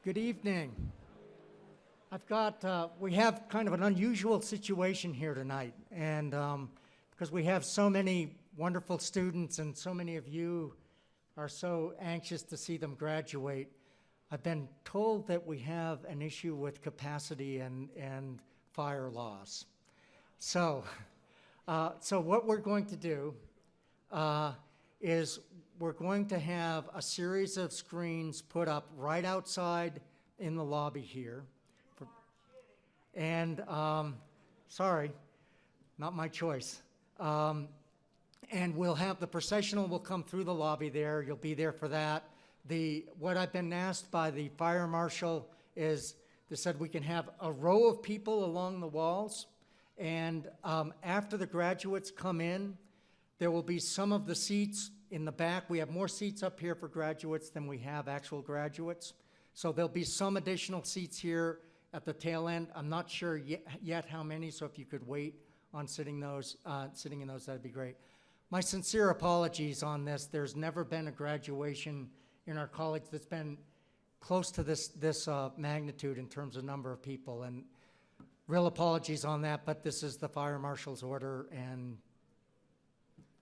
Good evening. We have kind of an unusual situation here tonight, and because we have so many wonderful students and so many of you are so anxious to see them graduate, I've been told that we have an issue with capacity and fire laws. So what we're going to do is we're going to have a series of screens put up right outside in the lobby here. And sorry, not my choice. And we'll have the processional will come through the lobby there. You'll be there for that. What I've been asked by the fire marshal is they said we can have a row of people along the walls. And after the graduates come in, there will be some of the seats in the back. We have more seats up here for graduates than we have actual graduates. So there'll be some additional seats here at the tail end. I'm not sure yet how many, so if you could wait on sitting in those, that'd be great. My sincere apologies on this. There's never been a graduation in our college that's been close to this magnitude in terms of number of people, and real apologies on that, but this is the fire marshal's order, and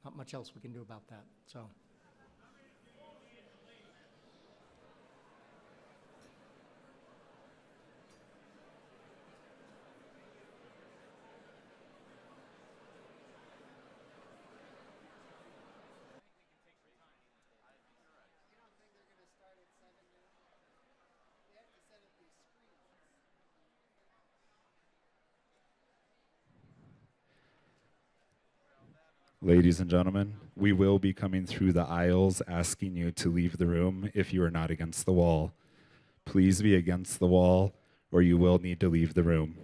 not much else we can do about that. So. Ladies and gentlemen, we will be coming through the aisles asking you to leave the room if you are not against the wall. Please be against the wall or you will need to leave the room.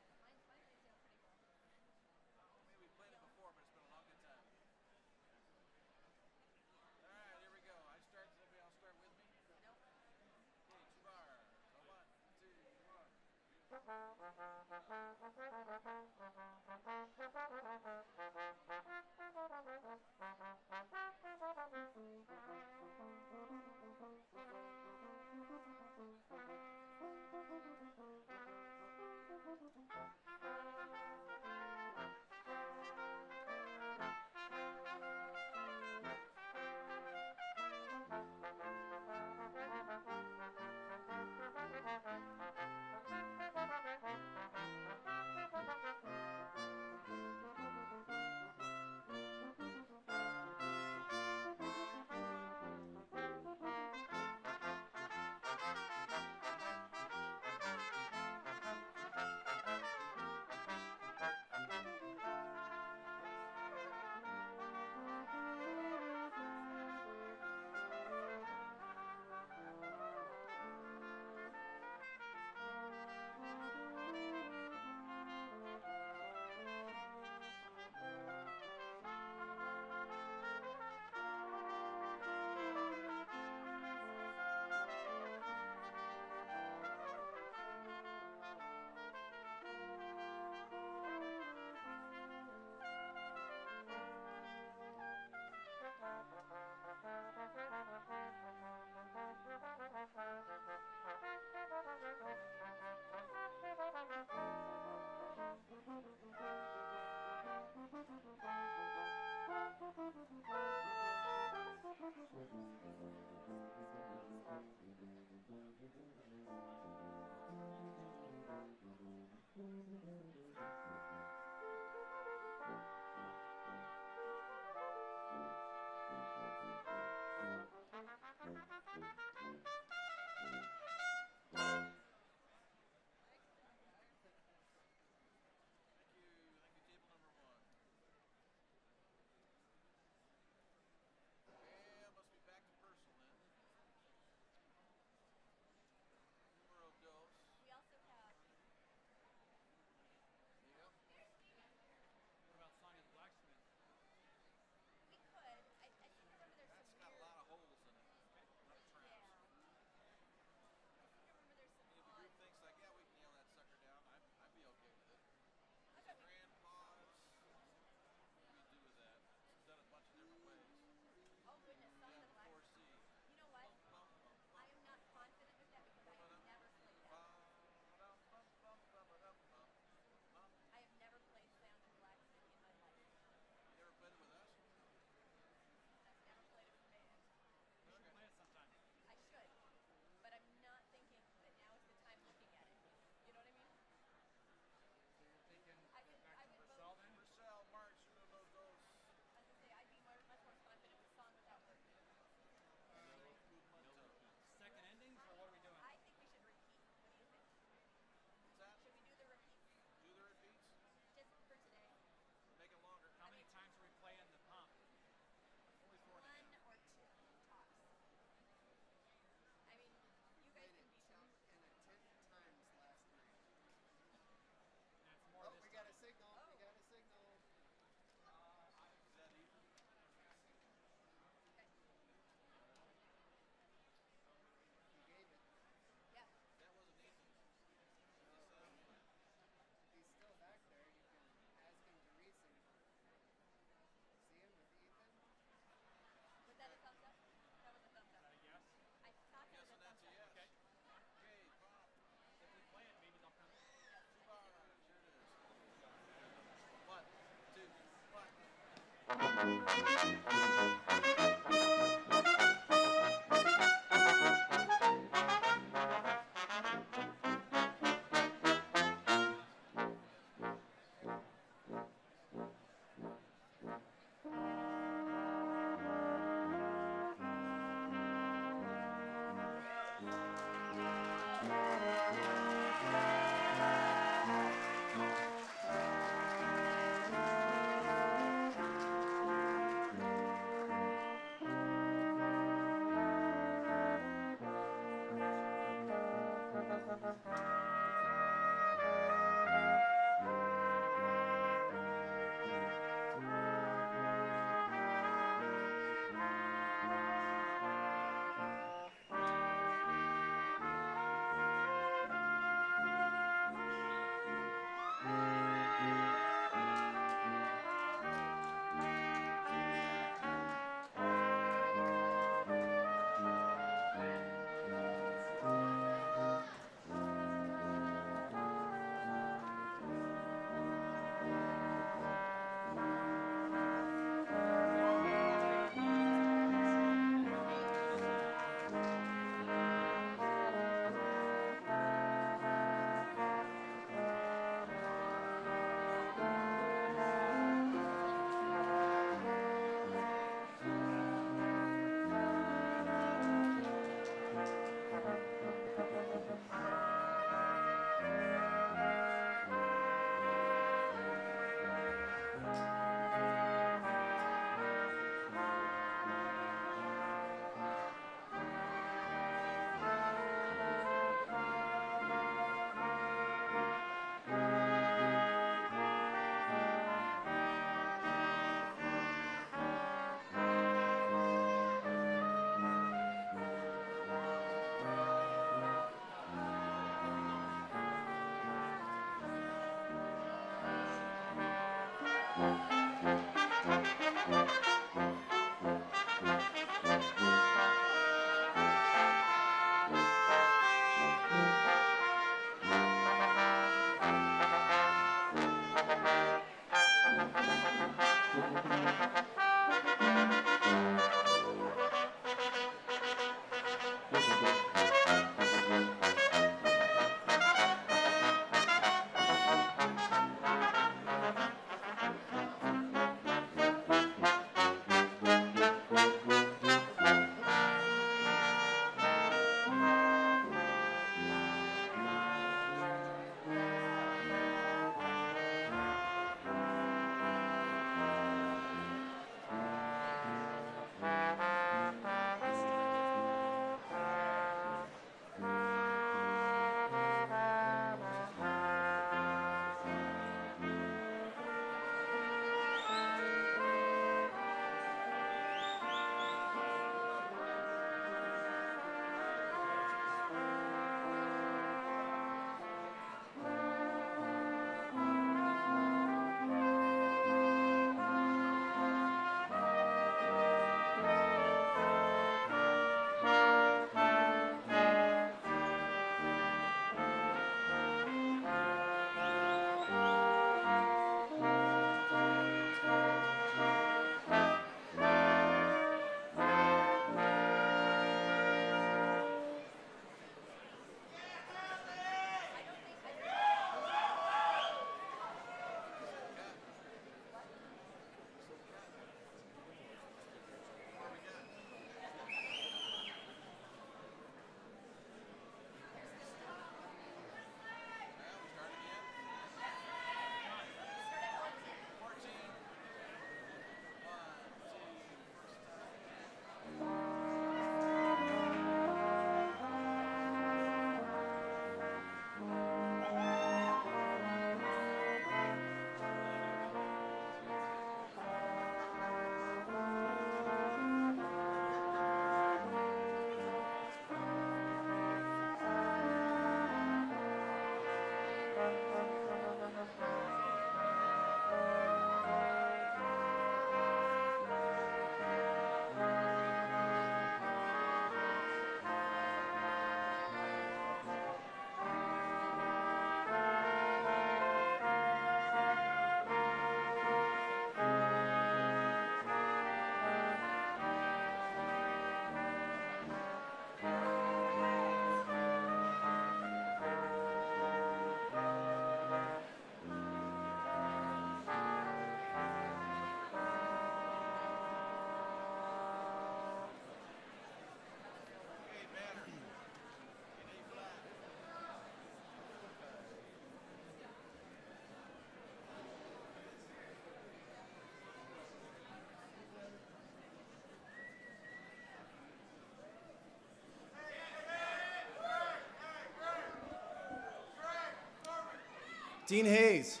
Dean Hayes,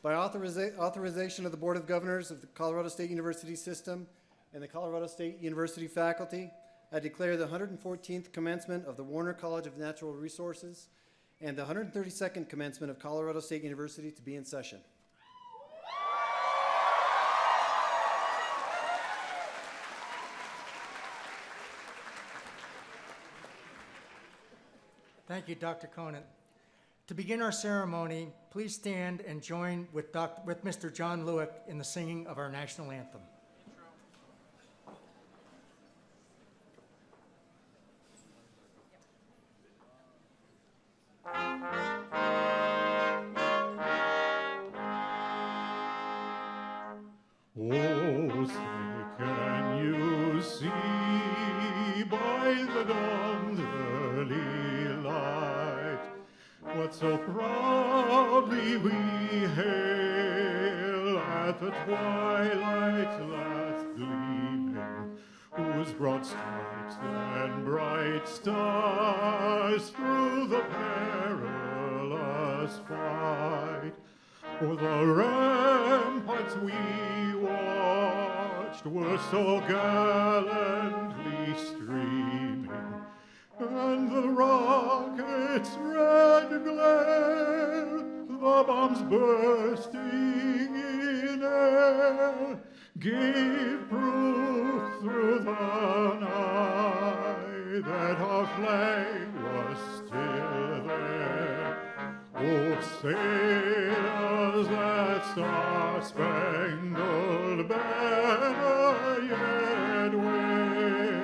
by authorization of the Board of Governors of the Colorado State University System and the Colorado State University faculty, I declare the 114th commencement of the Warner College of Natural Resources and the 132nd commencement of Colorado State University to be in session. Thank you, Dr. Conant. To begin our ceremony, please stand and join with Mr. John Lewick in the singing of our national anthem. Oh, say, can you see by the dawn's early light what so proudly we hail at the twilight's last gleaming, whose broad stripes and bright stars through the perilous fight o'er the ramparts we watched were so gallantly streaming, and the rocket's red glare, the bombs bursting in air, gave proof through the night that our flag was still there. Oh, sailors, that star-spangled banner yet wave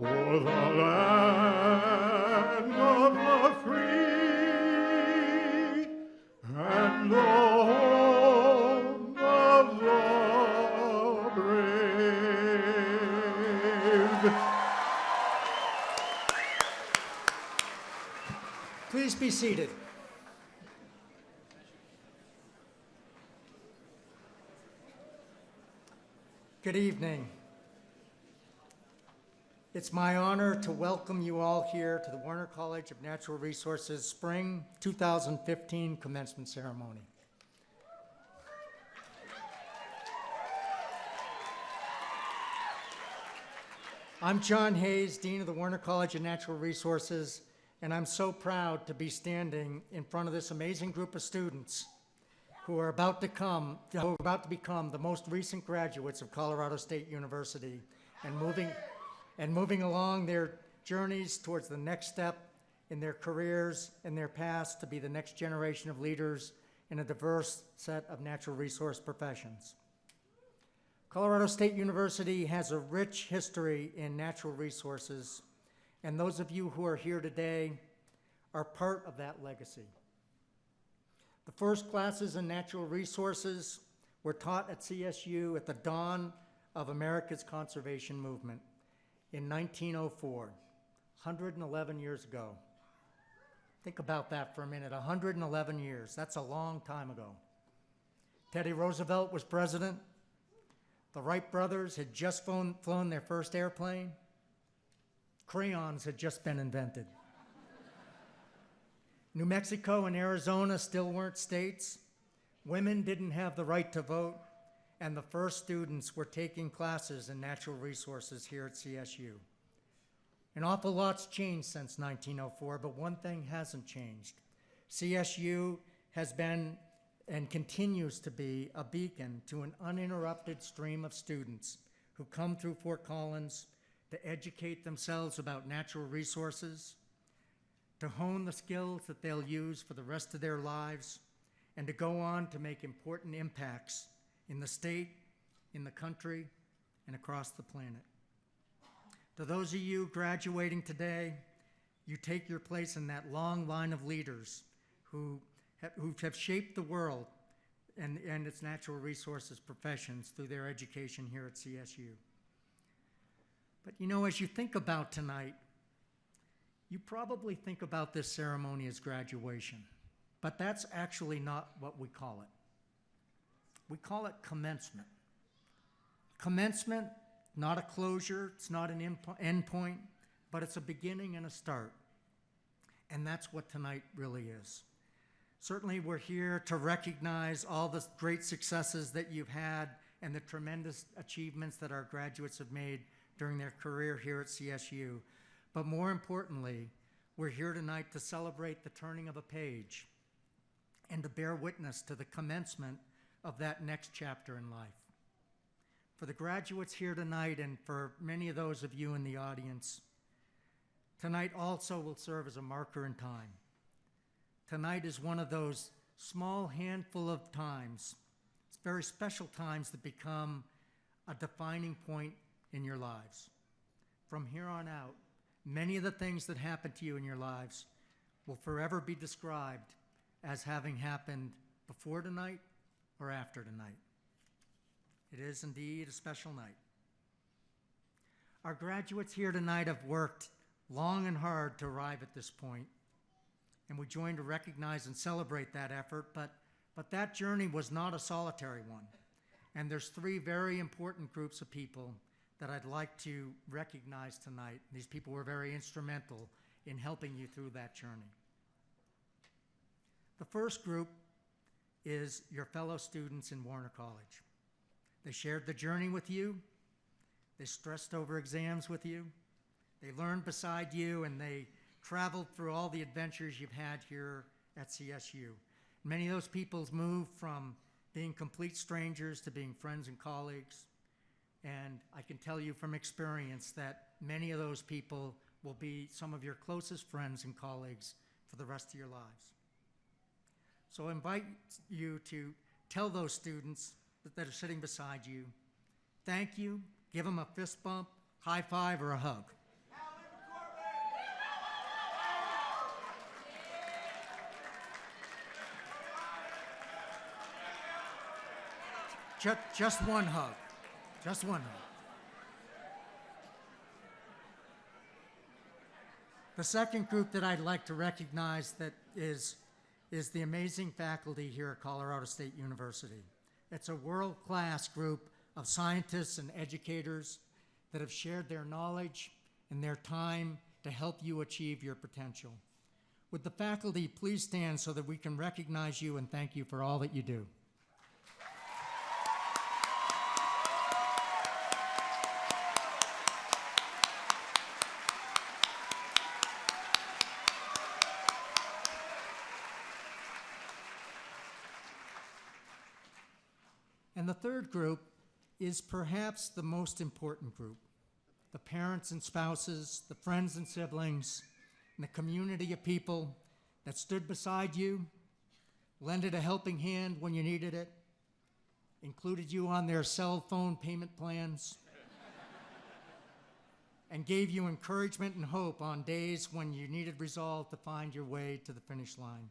o'er the land of the free and the home of the brave. Please be seated. Good evening. It's my honor to welcome you all here to the Warner College of Natural Resources Spring 2015 Commencement Ceremony. I'm John Hayes, Dean of the Warner College of Natural Resources, and I'm so proud to be standing in front of this amazing group of students who are about to become the most recent graduates of Colorado State University and moving along their journeys towards the next step in their careers and their paths to be the next generation of leaders in a diverse set of natural resource professions. Colorado State University has a rich history in natural resources, and those of you who are here today are part of that legacy. The first classes in natural resources were taught at CSU at the dawn of America's conservation movement in 1904, 111 years ago. Think about that for a minute, 111 years. That's a long time ago. Teddy Roosevelt was president. The Wright brothers had just flown their first airplane. Crayons had just been invented. New Mexico and Arizona still weren't states. Women didn't have the right to vote, and the first students were taking classes in natural resources here at CSU. An awful lot's changed since 1904, but one thing hasn't changed. CSU has been and continues to be a beacon to an uninterrupted stream of students who come through Fort Collins to educate themselves about natural resources, to hone the skills that they'll use for the rest of their lives, and to go on to make important impacts in the state, in the country, and across the planet. To those of you graduating today, you take your place in that long line of leaders who have shaped the world and its natural resources professions through their education here at CSU. But you know, as you think about tonight, you probably think about this ceremony as graduation, but that's actually not what we call it. We call it commencement. Commencement, not a closure, it's not an end point, but it's a beginning and a start. And that's what tonight really is. Certainly, we're here to recognize all the great successes that you've had and the tremendous achievements that our graduates have made during their career here at CSU. But more importantly, we're here tonight to celebrate the turning of a page and to bear witness to the commencement of that next chapter in life. For the graduates here tonight and for many of those of you in the audience, tonight also will serve as a marker in time. Tonight is one of those small handful of times, it's very special times that become a defining point in your lives. From here on out, many of the things that happen to you in your lives will forever be described as having happened before tonight or after tonight. It is indeed a special night. Our graduates here tonight have worked long and hard to arrive at this point, and we join to recognize and celebrate that effort, but that journey was not a solitary one. And there's three very important groups of people that I'd like to recognize tonight. These people were very instrumental in helping you through that journey. The first group is your fellow students in Warner College. They shared the journey with you. They stressed over exams with you. They learned beside you, and they traveled through all the adventures you've had here at CSU. Many of those people moved from being complete strangers to being friends and colleagues. And I can tell you from experience that many of those people will be some of your closest friends and colleagues for the rest of your lives. So I invite you to tell those students that are sitting beside you, thank you, give them a fist bump, high five, or a hug. Just one hug. Just one hug. The second group that I'd like to recognize that is the amazing faculty here at Colorado State University. It's a world-class group of scientists and educators that have shared their knowledge and their time to help you achieve your potential. Would the faculty please stand so that we can recognize you and thank you for all that you do? And the third group is perhaps the most important group. The parents and spouses, the friends and siblings, and the community of people that stood beside you, lended a helping hand when you needed it, included you on their cell phone payment plans, and gave you encouragement and hope on days when you needed resolve to find your way to the finish line.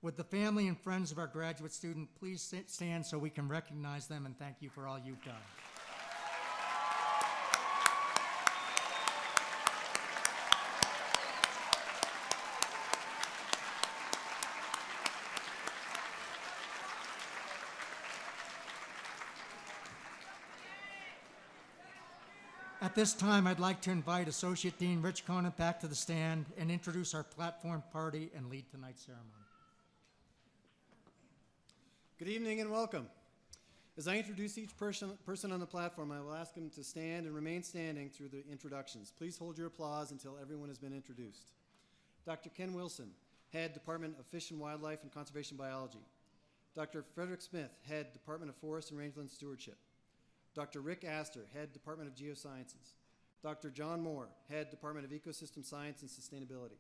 Would the family and friends of our graduate student please stand so we can recognize them and thank you for all you've done. At this time, I'd like to invite Associate Dean Rich Conant back to the stand and introduce our platform party and lead tonight's ceremony. Good evening and welcome. As I introduce each person on the platform, I will ask them to stand and remain standing through the introductions. Please hold your applause until everyone has been introduced. Dr. Ken Wilson, Head, Department of Fish and Wildlife and Conservation Biology. Dr. Frederick Smith, Head, Department of Forest and Rangeland Stewardship. Dr. Rick Astor, Head, Department of Geosciences. Dr. John Moore, Head, Department of Ecosystem Science and Sustainability.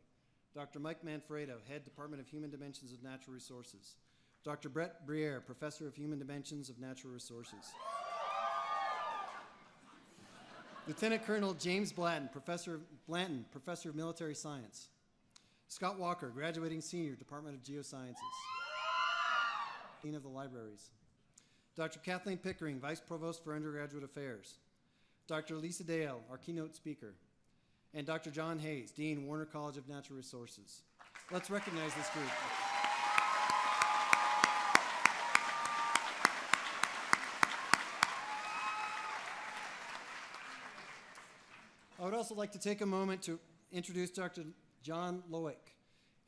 Dr. Mike Manfredo, Head, Department of Human Dimensions of Natural Resources. Dr. Brett Briere, Professor of Human Dimensions of Natural Resources. Lieutenant Colonel James Blanton, Professor of Military Science. Scott Walker, Graduating Senior, Department of Geosciences. Dean of the Libraries. Dr. Kathleen Pickering, Vice Provost for Undergraduate Affairs. Dr. Lisa Dale, our keynote speaker. And Dr. John Hayes, Dean, Warner College of Natural Resources. Let's recognize this group. I would also like to take a moment to introduce Dr. John Loick.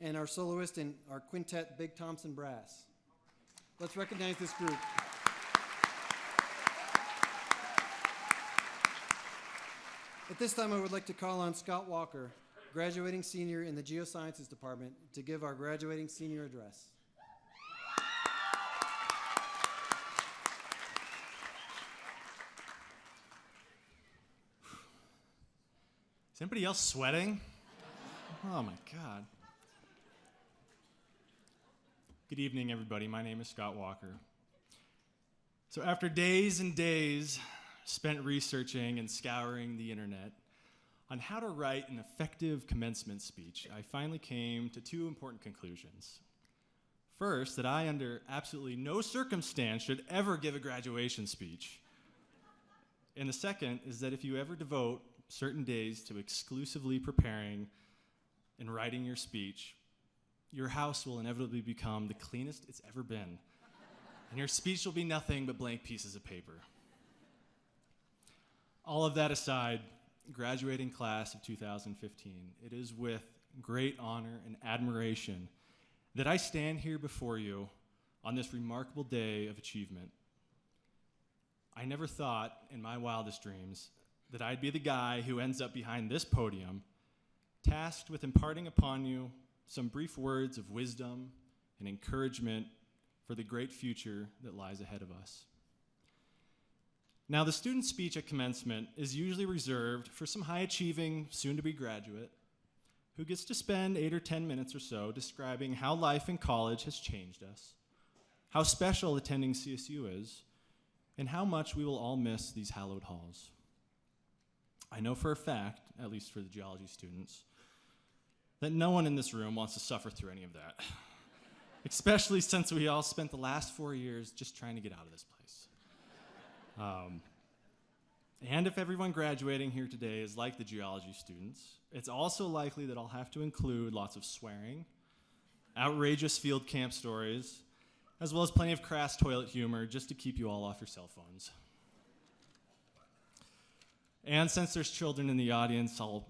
and our soloist in our quintet, Big Thompson Brass. Let's recognize this group. At this time, I would like to call on Scott Walker, graduating senior in the Geosciences Department, to give our graduating senior address. Is anybody else sweating? Oh my God. Good evening, everybody. My name is Scott Walker. So after days and days spent researching and scouring the internet on how to write an effective commencement speech, I finally came to two important conclusions. First, that I, under absolutely no circumstance, should ever give a graduation speech. And the second is that if you ever devote certain days to exclusively preparing and writing your speech, your house will inevitably become the cleanest it's ever been, and your speech will be nothing but blank pieces of paper. All of that aside, graduating class of 2015, it is with great honor and admiration that I stand here before you on this remarkable day of achievement. I never thought in my wildest dreams that I'd be the guy who ends up behind this podium, tasked with imparting upon you some brief words of wisdom and encouragement for the great future that lies ahead of us. Now, the student speech at commencement is usually reserved for some high-achieving, soon-to-be graduate who gets to spend 8 or 10 minutes or so describing how life in college has changed us, how special attending CSU is, and how much we will all miss these hallowed halls. I know for a fact, at least for the geology students, that no one in this room wants to suffer through any of that, especially since we all spent the last 4 years just trying to get out of this place. And if everyone graduating here today is like the geology students, it's also likely that I'll have to include lots of swearing, outrageous field camp stories, as well as plenty of crass toilet humor just to keep you all off your cell phones. And since there's children in the audience, I'll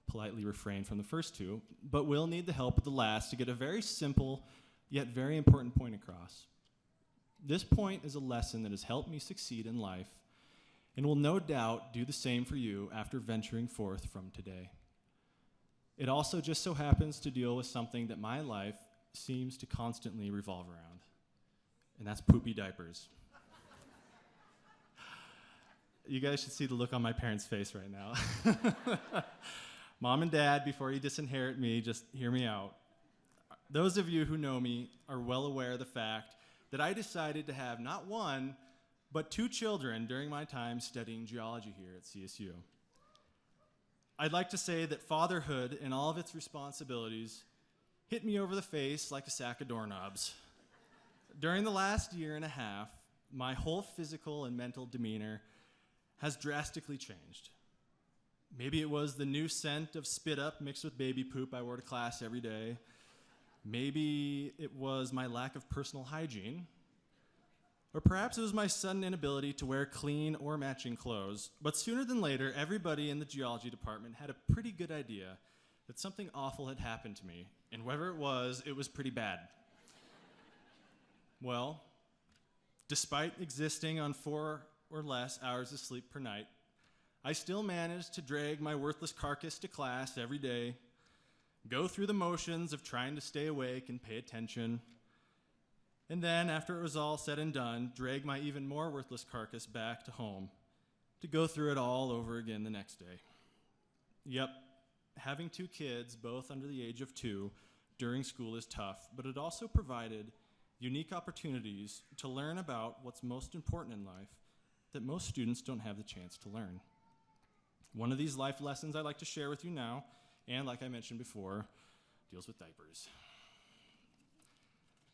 politely refrain from the first two, but will need the help of the last to get a very simple yet very important point across. This point is a lesson that has helped me succeed in life and will no doubt do the same for you after venturing forth from today. It also just so happens to deal with something that my life seems to constantly revolve around, and that's poopy diapers. You guys should see the look on my parents' face right now. Mom and Dad, before you disinherit me, just hear me out. Those of you who know me are well aware of the fact that I decided to have not one, but 2 children during my time studying geology here at CSU. I'd like to say that fatherhood and all of its responsibilities hit me over the face like a sack of doorknobs. During the last year and a half, my whole physical and mental demeanor has drastically changed. Maybe it was the new scent of spit up mixed with baby poop I wore to class every day. Maybe it was my lack of personal hygiene. Or perhaps it was my sudden inability to wear clean or matching clothes. But sooner than later, everybody in the geology department had a pretty good idea that something awful had happened to me. And whatever it was pretty bad. Well, despite existing on 4 or less hours of sleep per night, I still managed to drag my worthless carcass to class every day, go through the motions of trying to stay awake and pay attention, and then, after it was all said and done, drag my even more worthless carcass back to home to go through it all over again the next day. Yep, having 2 kids, both under the age of 2, during school is tough, but it also provided unique opportunities to learn about what's most important in life that most students don't have the chance to learn. One of these life lessons I'd like to share with you now, and like I mentioned before, deals with diapers.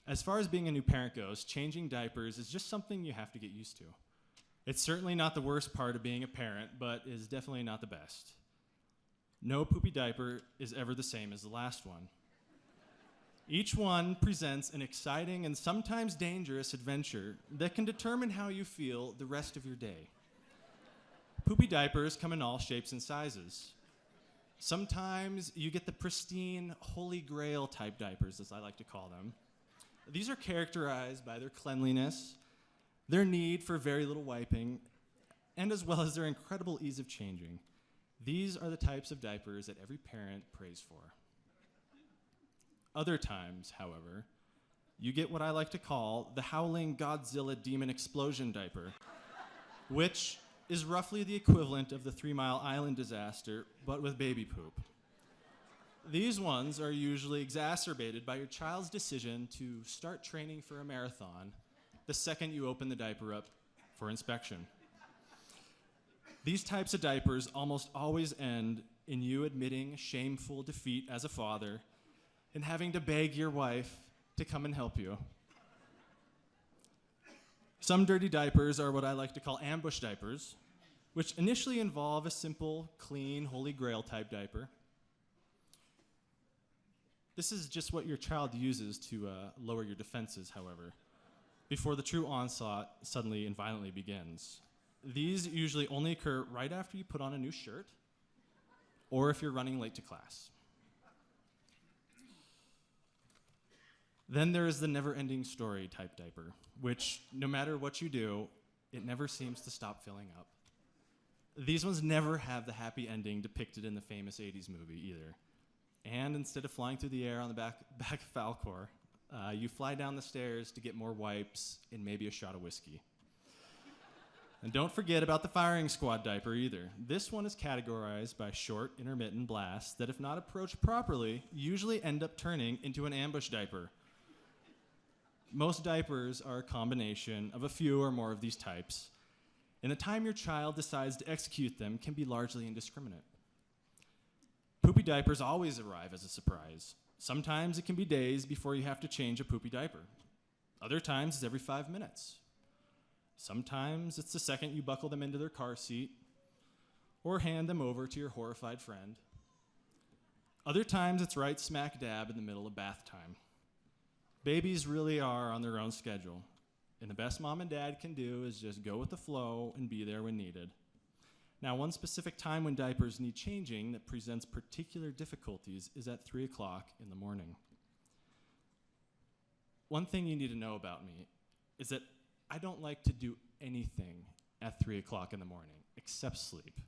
As far as being a new parent goes, changing diapers is just something you have to get used to. It's certainly not the worst part of being a parent, but is definitely not the best. No poopy diaper is ever the same as the last one. Each one presents an exciting and sometimes dangerous adventure that can determine how you feel the rest of your day. Poopy diapers come in all shapes and sizes. Sometimes you get the pristine, holy grail type diapers, as I like to call them. These are characterized by their cleanliness, their need for very little wiping, and as well as their incredible ease of changing. These are the types of diapers that every parent prays for. Other times, however, you get what I like to call the howling Godzilla demon explosion diaper, which is roughly the equivalent of the 3 Mile Island disaster, but with baby poop. These ones are usually exacerbated by your child's decision to start training for a marathon the second you open the diaper up for inspection. These types of diapers almost always end in you admitting shameful defeat as a father and having to beg your wife to come and help you. Some dirty diapers are what I like to call ambush diapers, which initially involve a simple, clean, Holy Grail type diaper. This is just what your child uses to lower your defenses, however, before the true onslaught suddenly and violently begins. These usually only occur right after you put on a new shirt or if you're running late to class. Then there is the never-ending story type diaper, which no matter what you do, it never seems to stop filling up. These ones never have the happy ending depicted in the famous 80s movie either. And instead of flying through the air on the back of Falcor, you fly down the stairs to get more wipes and maybe a shot of whiskey. And don't forget about the firing squad diaper either. This one is categorized by short, intermittent blasts that, if not approached properly, usually end up turning into an ambush diaper. Most diapers are a combination of a few or more of these types, and the time your child decides to execute them can be largely indiscriminate. Poopy diapers always arrive as a surprise. Sometimes it can be days before you have to change a poopy diaper. Other times it's every 5 minutes. Sometimes it's the second you buckle them into their car seat or hand them over to your horrified friend. Other times it's right smack dab in the middle of bath time. Babies really are on their own schedule, and the best mom and dad can do is just go with the flow and be there when needed. Now, one specific time when diapers need changing that presents particular difficulties is at 3 o'clock in the morning. One thing you need to know about me is that I don't like to do anything at 3 o'clock in the morning except sleep.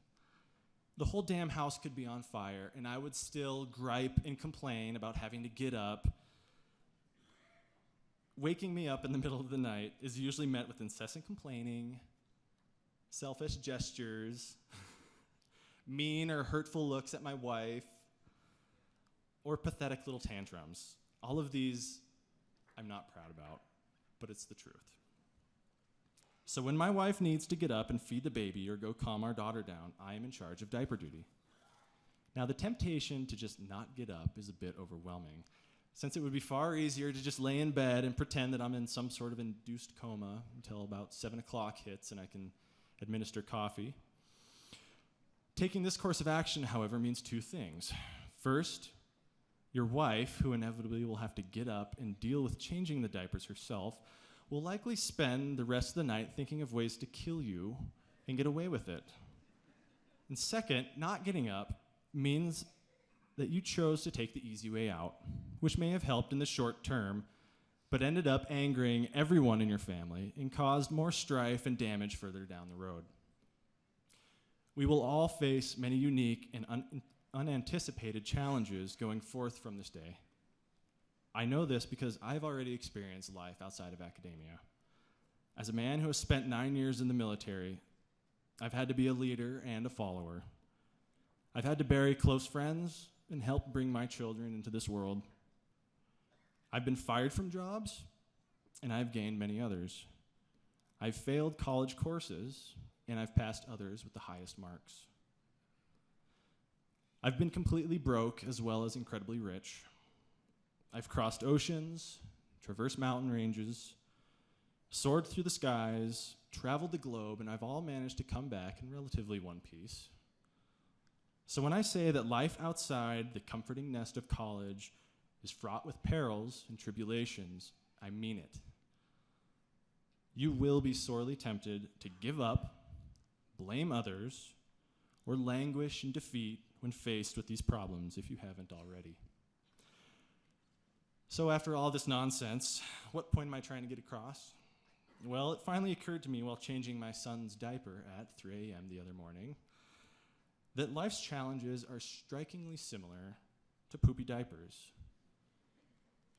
The whole damn house could be on fire, and I would still gripe and complain about having to get up. Waking me up in the middle of the night is usually met with incessant complaining, selfish gestures, mean or hurtful looks at my wife, or pathetic little tantrums. All of these I'm not proud about, but it's the truth. So when my wife needs to get up and feed the baby or go calm our daughter down, I am in charge of diaper duty. Now, the temptation to just not get up is a bit overwhelming, since it would be far easier to just lay in bed and pretend that I'm in some sort of induced coma until about 7 o'clock hits and I can administer coffee. Taking this course of action, however, means two things. First, your wife, who inevitably will have to get up and deal with changing the diapers herself, will likely spend the rest of the night thinking of ways to kill you and get away with it. And second, not getting up means that you chose to take the easy way out, which may have helped in the short term, but ended up angering everyone in your family and caused more strife and damage further down the road. We will all face many unique and unanticipated challenges going forth from this day. I know this because I've already experienced life outside of academia. As a man who has spent 9 years in the military, I've had to be a leader and a follower. I've had to bury close friends and help bring my children into this world. I've been fired from jobs, and I've gained many others. I've failed college courses, and I've passed others with the highest marks. I've been completely broke as well as incredibly rich. I've crossed oceans, traversed mountain ranges, soared through the skies, traveled the globe, and I've all managed to come back in relatively one piece. So when I say that life outside the comforting nest of college is fraught with perils and tribulations, I mean it. You will be sorely tempted to give up, blame others, or languish in defeat when faced with these problems if you haven't already. So after all this nonsense, what point am I trying to get across? Well, it finally occurred to me while changing my son's diaper at 3 a.m. the other morning that life's challenges are strikingly similar to poopy diapers,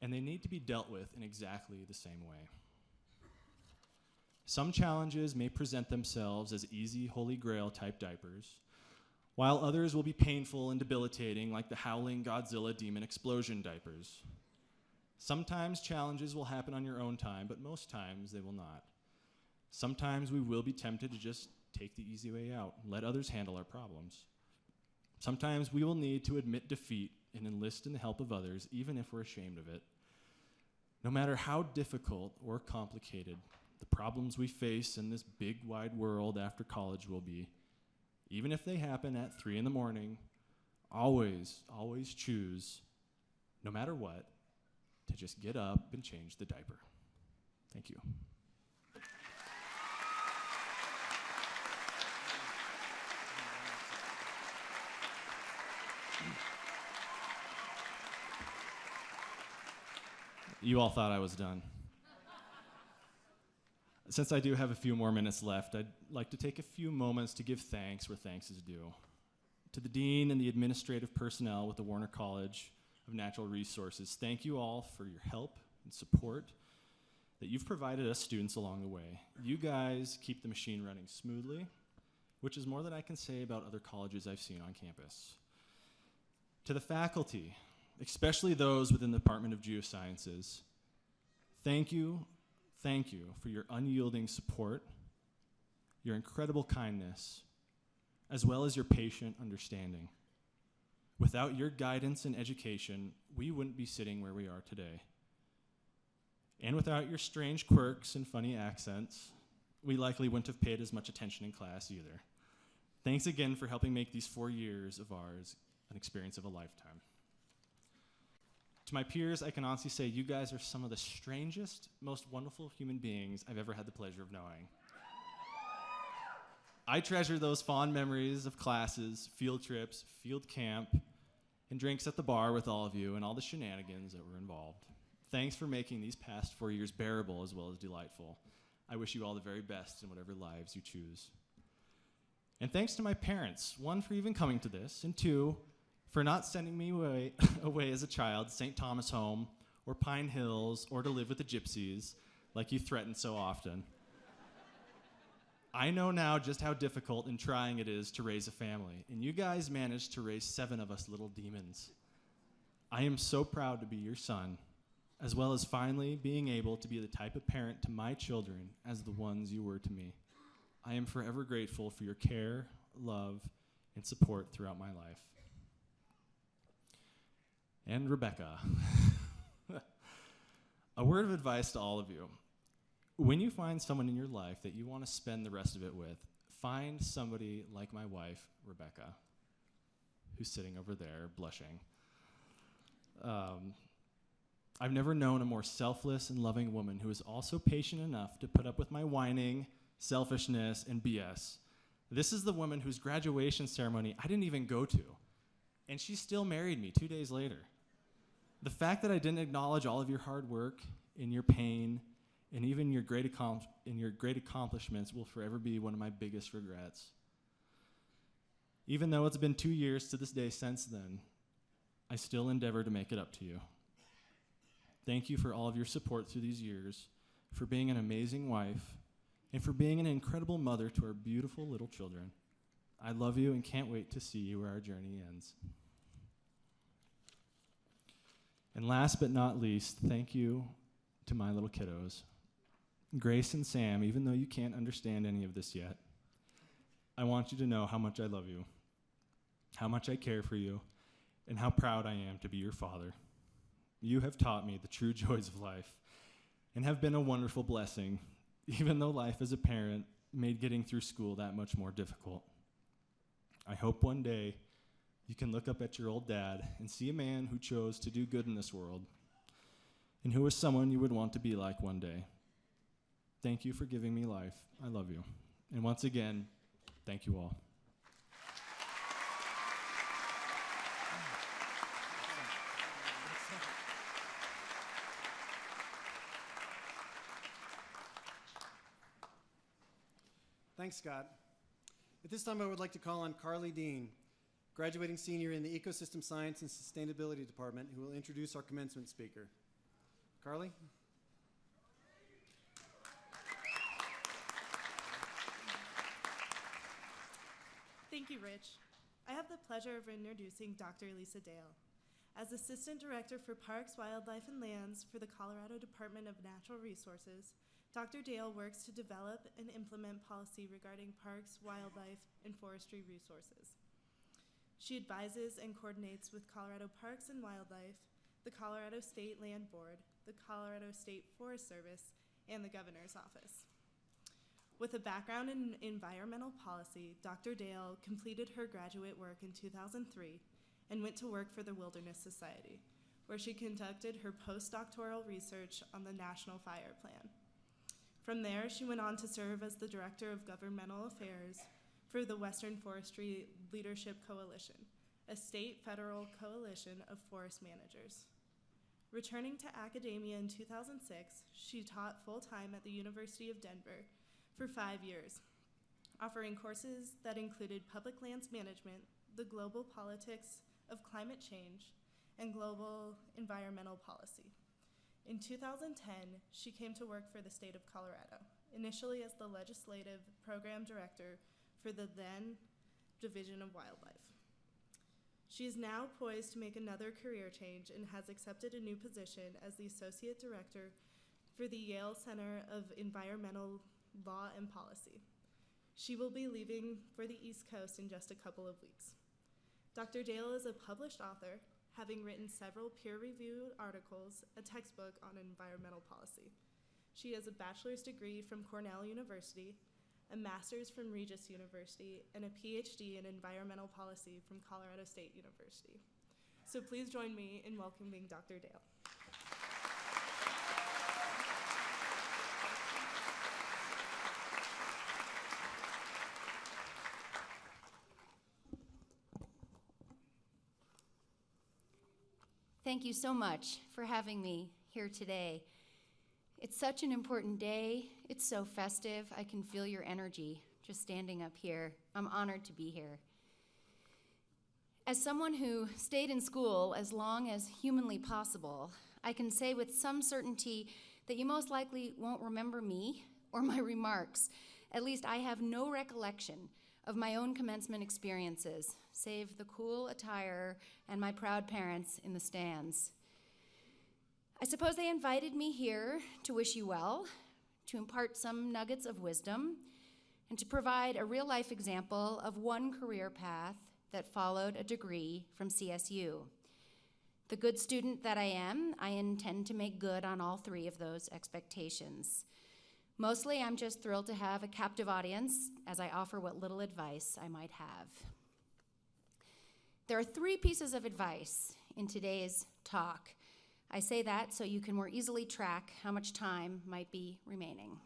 and they need to be dealt with in exactly the same way. Some challenges may present themselves as easy, holy grail type diapers, while others will be painful and debilitating like the howling Godzilla demon explosion diapers. Sometimes challenges will happen on your own time, but most times they will not. Sometimes we will be tempted to just take the easy way out and let others handle our problems. Sometimes we will need to admit defeat and enlist in the help of others, even if we're ashamed of it. No matter how difficult or complicated the problems we face in this big, wide world after college will be, even if they happen at 3 in the morning, always choose, no matter what, to just get up and change the diaper. Thank you. You all thought I was done. Since I do have a few more minutes left, I'd like to take a few moments to give thanks where thanks is due. To the dean and the administrative personnel with the Warner College of Natural Resources, thank you all for your help and support that you've provided us students along the way. You guys keep the machine running smoothly, which is more than I can say about other colleges I've seen on campus. To the faculty, especially those within the Department of Geosciences, thank you for your unyielding support, your incredible kindness, as well as your patient understanding. Without your guidance and education, we wouldn't be sitting where we are today. And without your strange quirks and funny accents, we likely wouldn't have paid as much attention in class either. Thanks again for helping make these 4 years of ours an experience of a lifetime. To my peers, I can honestly say you guys are some of the strangest, most wonderful human beings I've ever had the pleasure of knowing. I treasure those fond memories of classes, field trips, field camp, and drinks at the bar with all of you and all the shenanigans that were involved. Thanks for making these past 4 years bearable as well as delightful. I wish you all the very best in whatever lives you choose. And thanks to my parents, 1, for even coming to this, and 2, for not sending me away as a child to St. Thomas Home or Pine Hills or to live with the gypsies like you threatened so often. I know now just how difficult and trying it is to raise a family, and you guys managed to raise 7 of us little demons. I am so proud to be your son, as well as finally being able to be the type of parent to my children as the ones you were to me. I am forever grateful for your care, love, and support throughout my life. And Rebecca, a word of advice to all of you. When you find someone in your life that you want to spend the rest of it with, find somebody like my wife, Rebecca, who's sitting over there blushing. I've never known a more selfless and loving woman who is also patient enough to put up with my whining, selfishness, and BS. This is the woman whose graduation ceremony I didn't even go to, and she still married me 2 days later. The fact that I didn't acknowledge all of your hard work and your pain and even your great accomplishments will forever be one of my biggest regrets. Even though it's been 2 years to this day since then, I still endeavor to make it up to you. Thank you for all of your support through these years, for being an amazing wife, and for being an incredible mother to our beautiful little children. I love you and can't wait to see where our journey ends. And last but not least, thank you to my little kiddos. Grace and Sam, even though you can't understand any of this yet, I want you to know how much I love you, how much I care for you, and how proud I am to be your father. You have taught me the true joys of life and have been a wonderful blessing, even though life as a parent made getting through school that much more difficult. I hope one day you can look up at your old dad and see a man who chose to do good in this world and who is someone you would want to be like one day. Thank you for giving me life. I love you. And once again, thank you all. Thanks, Scott. At this time, I would like to call on Carly Dean, graduating senior in the Ecosystem Science and Sustainability Department, who will introduce our commencement speaker. Carly? Thank you, Rich. I have the pleasure of introducing Dr. Lisa Dale. As Assistant Director for Parks, Wildlife, and Lands for the Colorado Department of Natural Resources, Dr. Dale works to develop and implement policy regarding parks, wildlife, and forestry resources. She advises and coordinates with Colorado Parks and Wildlife, the Colorado State Land Board, the Colorado State Forest Service, and the Governor's Office. With a background in environmental policy, Dr. Dale completed her graduate work in 2003 and went to work for the Wilderness Society, where she conducted her postdoctoral research on the National Fire Plan. From there, she went on to serve as the Director of Governmental Affairs for the Western Forestry Leadership Coalition, a state-federal coalition of forest managers. Returning to academia in 2006, she taught full-time at the University of Denver for 5 years, offering courses that included public lands management, the global politics of climate change, and global environmental policy. In 2010, she came to work for the state of Colorado, initially as the legislative program director for the then Division of Wildlife. She is now poised to make another career change and has accepted a new position as the associate director for the Yale Center of Environmental Law and Policy. She will be leaving for the East Coast in just a couple of weeks. Dr. Dale is a published author, having written several peer-reviewed articles, a textbook on environmental policy. She has a bachelor's degree from Cornell University, a master's from Regis University, and a PhD in environmental policy from Colorado State University. So please join me in welcoming Dr. Dale. Thank you so much for having me here today. It's such an important day. It's so festive. I can feel your energy just standing up here. I'm honored to be here. As someone who stayed in school as long as humanly possible, I can say with some certainty that you most likely won't remember me or my remarks. At least I have no recollection of my own commencement experiences, save the cool attire and my proud parents in the stands. I suppose they invited me here to wish you well, to impart some nuggets of wisdom, and to provide a real-life example of one career path that followed a degree from CSU. The good student that I am, I intend to make good on all three of those expectations. Mostly, I'm just thrilled to have a captive audience as I offer what little advice I might have. There are 3 pieces of advice in today's talk. I say that so you can more easily track how much time might be remaining.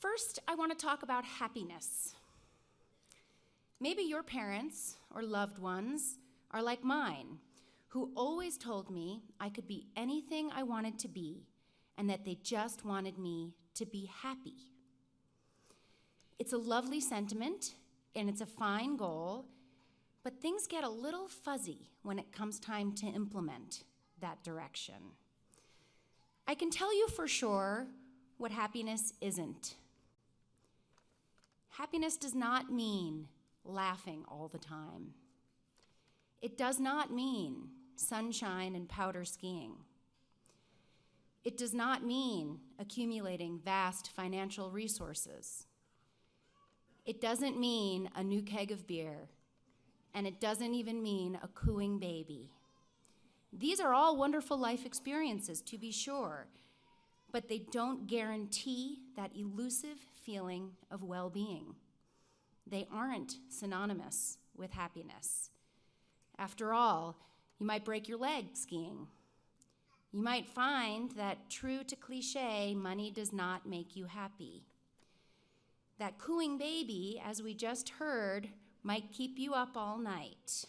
First, I want to talk about happiness. Maybe your parents or loved ones are like mine, who always told me I could be anything I wanted to be, and that they just wanted me to be happy. It's a lovely sentiment, and it's a fine goal, but things get a little fuzzy when it comes time to implement that direction. I can tell you for sure what happiness isn't. Happiness does not mean laughing all the time. It does not mean sunshine and powder skiing. It does not mean accumulating vast financial resources. It doesn't mean a new keg of beer, and it doesn't even mean a cooing baby. These are all wonderful life experiences, to be sure, but they don't guarantee that elusive feeling of well-being. They aren't synonymous with happiness. After all, you might break your leg skiing. You might find that, true to cliche, money does not make you happy. That cooing baby, as we just heard, might keep you up all night.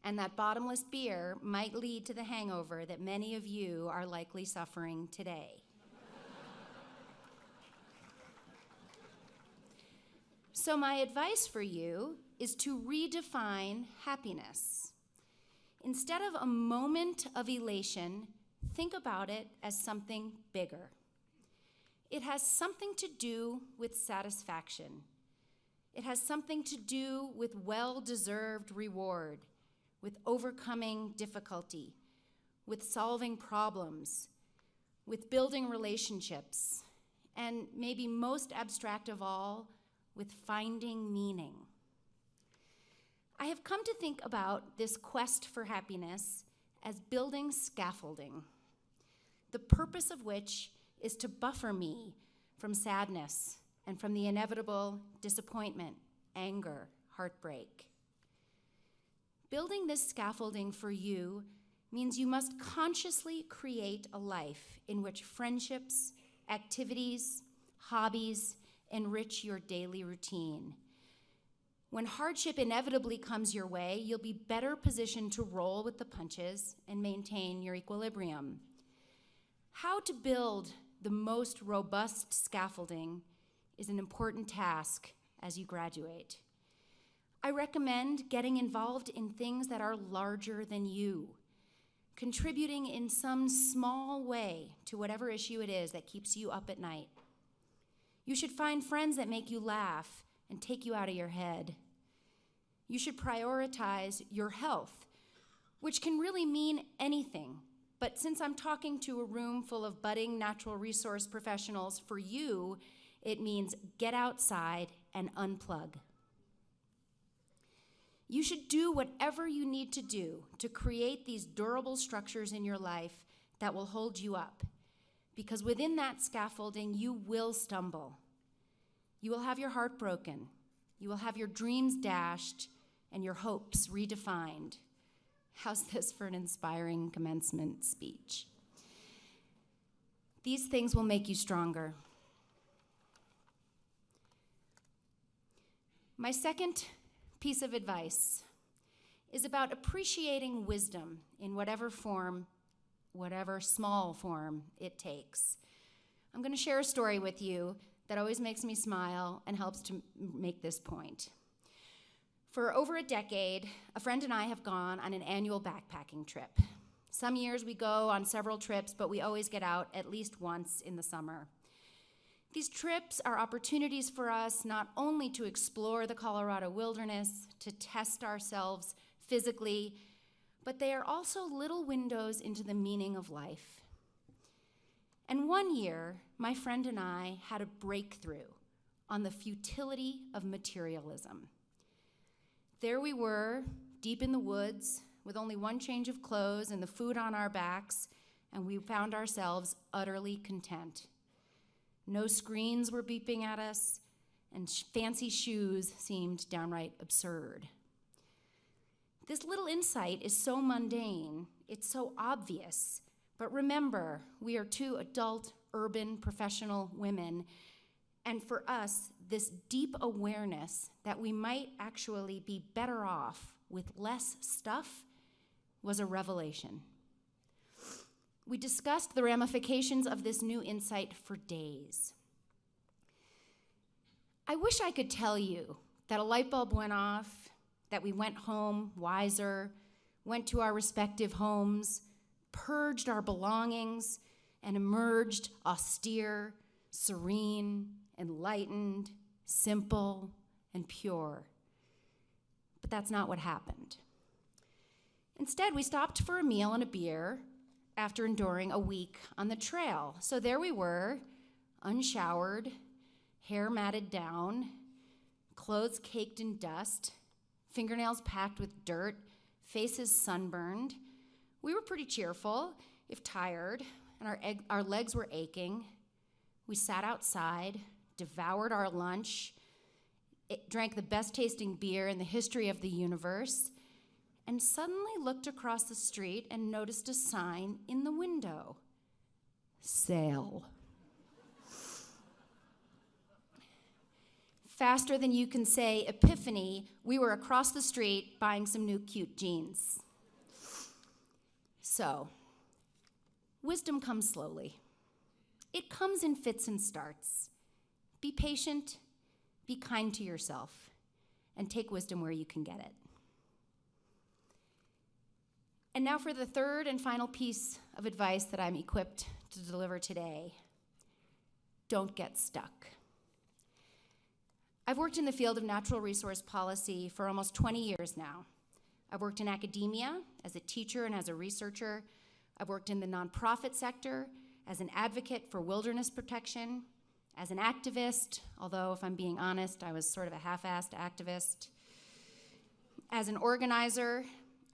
And that bottomless beer might lead to the hangover that many of you are likely suffering today. So my advice for you is to redefine happiness. Instead of a moment of elation, think about it as something bigger. It has something to do with satisfaction. It has something to do with well-deserved reward, with overcoming difficulty, with solving problems, with building relationships, and maybe most abstract of all, with finding meaning. I have come to think about this quest for happiness as building scaffolding, the purpose of which is to buffer me from sadness and from the inevitable disappointment, anger, heartbreak. Building this scaffolding for you means you must consciously create a life in which friendships, activities, hobbies enrich your daily routine. When hardship inevitably comes your way, you'll be better positioned to roll with the punches and maintain your equilibrium. How to build the most robust scaffolding is an important task as you graduate. I recommend getting involved in things that are larger than you, contributing in some small way to whatever issue it is that keeps you up at night. You should find friends that make you laugh and take you out of your head. You should prioritize your health, which can really mean anything. But since I'm talking to a room full of budding natural resource professionals, for you, it means get outside and unplug. You should do whatever you need to do to create these durable structures in your life that will hold you up. Because within that scaffolding, you will stumble. You will have your heart broken. You will have your dreams dashed and your hopes redefined. How's this for an inspiring commencement speech? These things will make you stronger. My second piece of advice is about appreciating wisdom in whatever form, whatever small form it takes. I'm going to share a story with you that always makes me smile and helps to make this point. For over a decade, a friend and I have gone on an annual backpacking trip. Some years we go on several trips, but we always get out at least once in the summer. These trips are opportunities for us not only to explore the Colorado wilderness, to test ourselves physically, but they are also little windows into the meaning of life. And one year, my friend and I had a breakthrough on the futility of materialism. There we were, deep in the woods, with only one change of clothes and the food on our backs, and we found ourselves utterly content. No screens were beeping at us, and fancy shoes seemed downright absurd. This little insight is so mundane, it's so obvious, but remember, we are two adult, urban, professional women, and for us, this deep awareness that we might actually be better off with less stuff was a revelation. We discussed the ramifications of this new insight for days. I wish I could tell you that a light bulb went off, that we went home wiser, went to our respective homes, purged our belongings, and emerged austere, serene, enlightened, simple, and pure. But that's not what happened. Instead, we stopped for a meal and a beer after enduring a week on the trail. So there we were, unshowered, hair matted down, clothes caked in dust, fingernails packed with dirt, faces sunburned. We were pretty cheerful, if tired, and our legs were aching. We sat outside, devoured our lunch, drank the best tasting beer in the history of the universe, and suddenly looked across the street and noticed a sign in the window. Sale. Faster than you can say epiphany, we were across the street buying some new cute jeans. So, wisdom comes slowly. It comes in fits and starts. Be patient, be kind to yourself, and take wisdom where you can get it. And now for the third and final piece of advice that I'm equipped to deliver today. Don't get stuck. I've worked in the field of natural resource policy for almost 20 years now. I've worked in academia as a teacher and as a researcher. I've worked in the nonprofit sector as an advocate for wilderness protection, as an activist, although if I'm being honest, I was sort of a half-assed activist. As an organizer,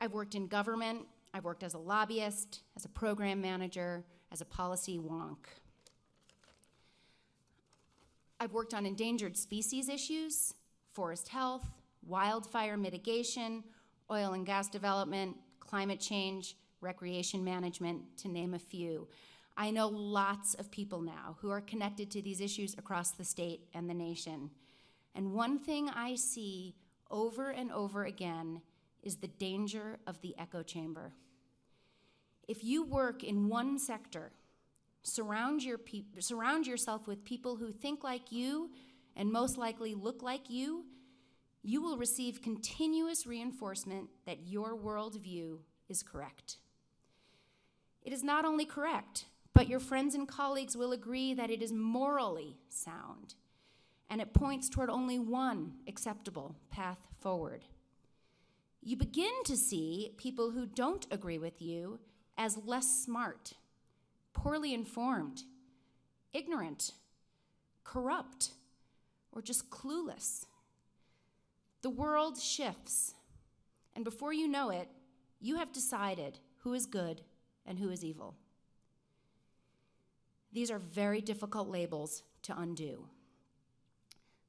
I've worked in government. I've worked as a lobbyist, as a program manager, as a policy wonk. I've worked on endangered species issues, forest health, wildfire mitigation, oil and gas development, climate change, recreation management, to name a few. I know lots of people now who are connected to these issues across the state and the nation. And one thing I see over and over again is the danger of the echo chamber. If you work in one sector, surround yourself with people who think like you and most likely look like you will receive continuous reinforcement that your worldview is correct. It is not only correct, but your friends and colleagues will agree that it is morally sound, and it points toward only one acceptable path forward. You begin to see people who don't agree with you as less smart, poorly informed, ignorant, corrupt, or just clueless. The world shifts, and before you know it, you have decided who is good and who is evil. These are very difficult labels to undo.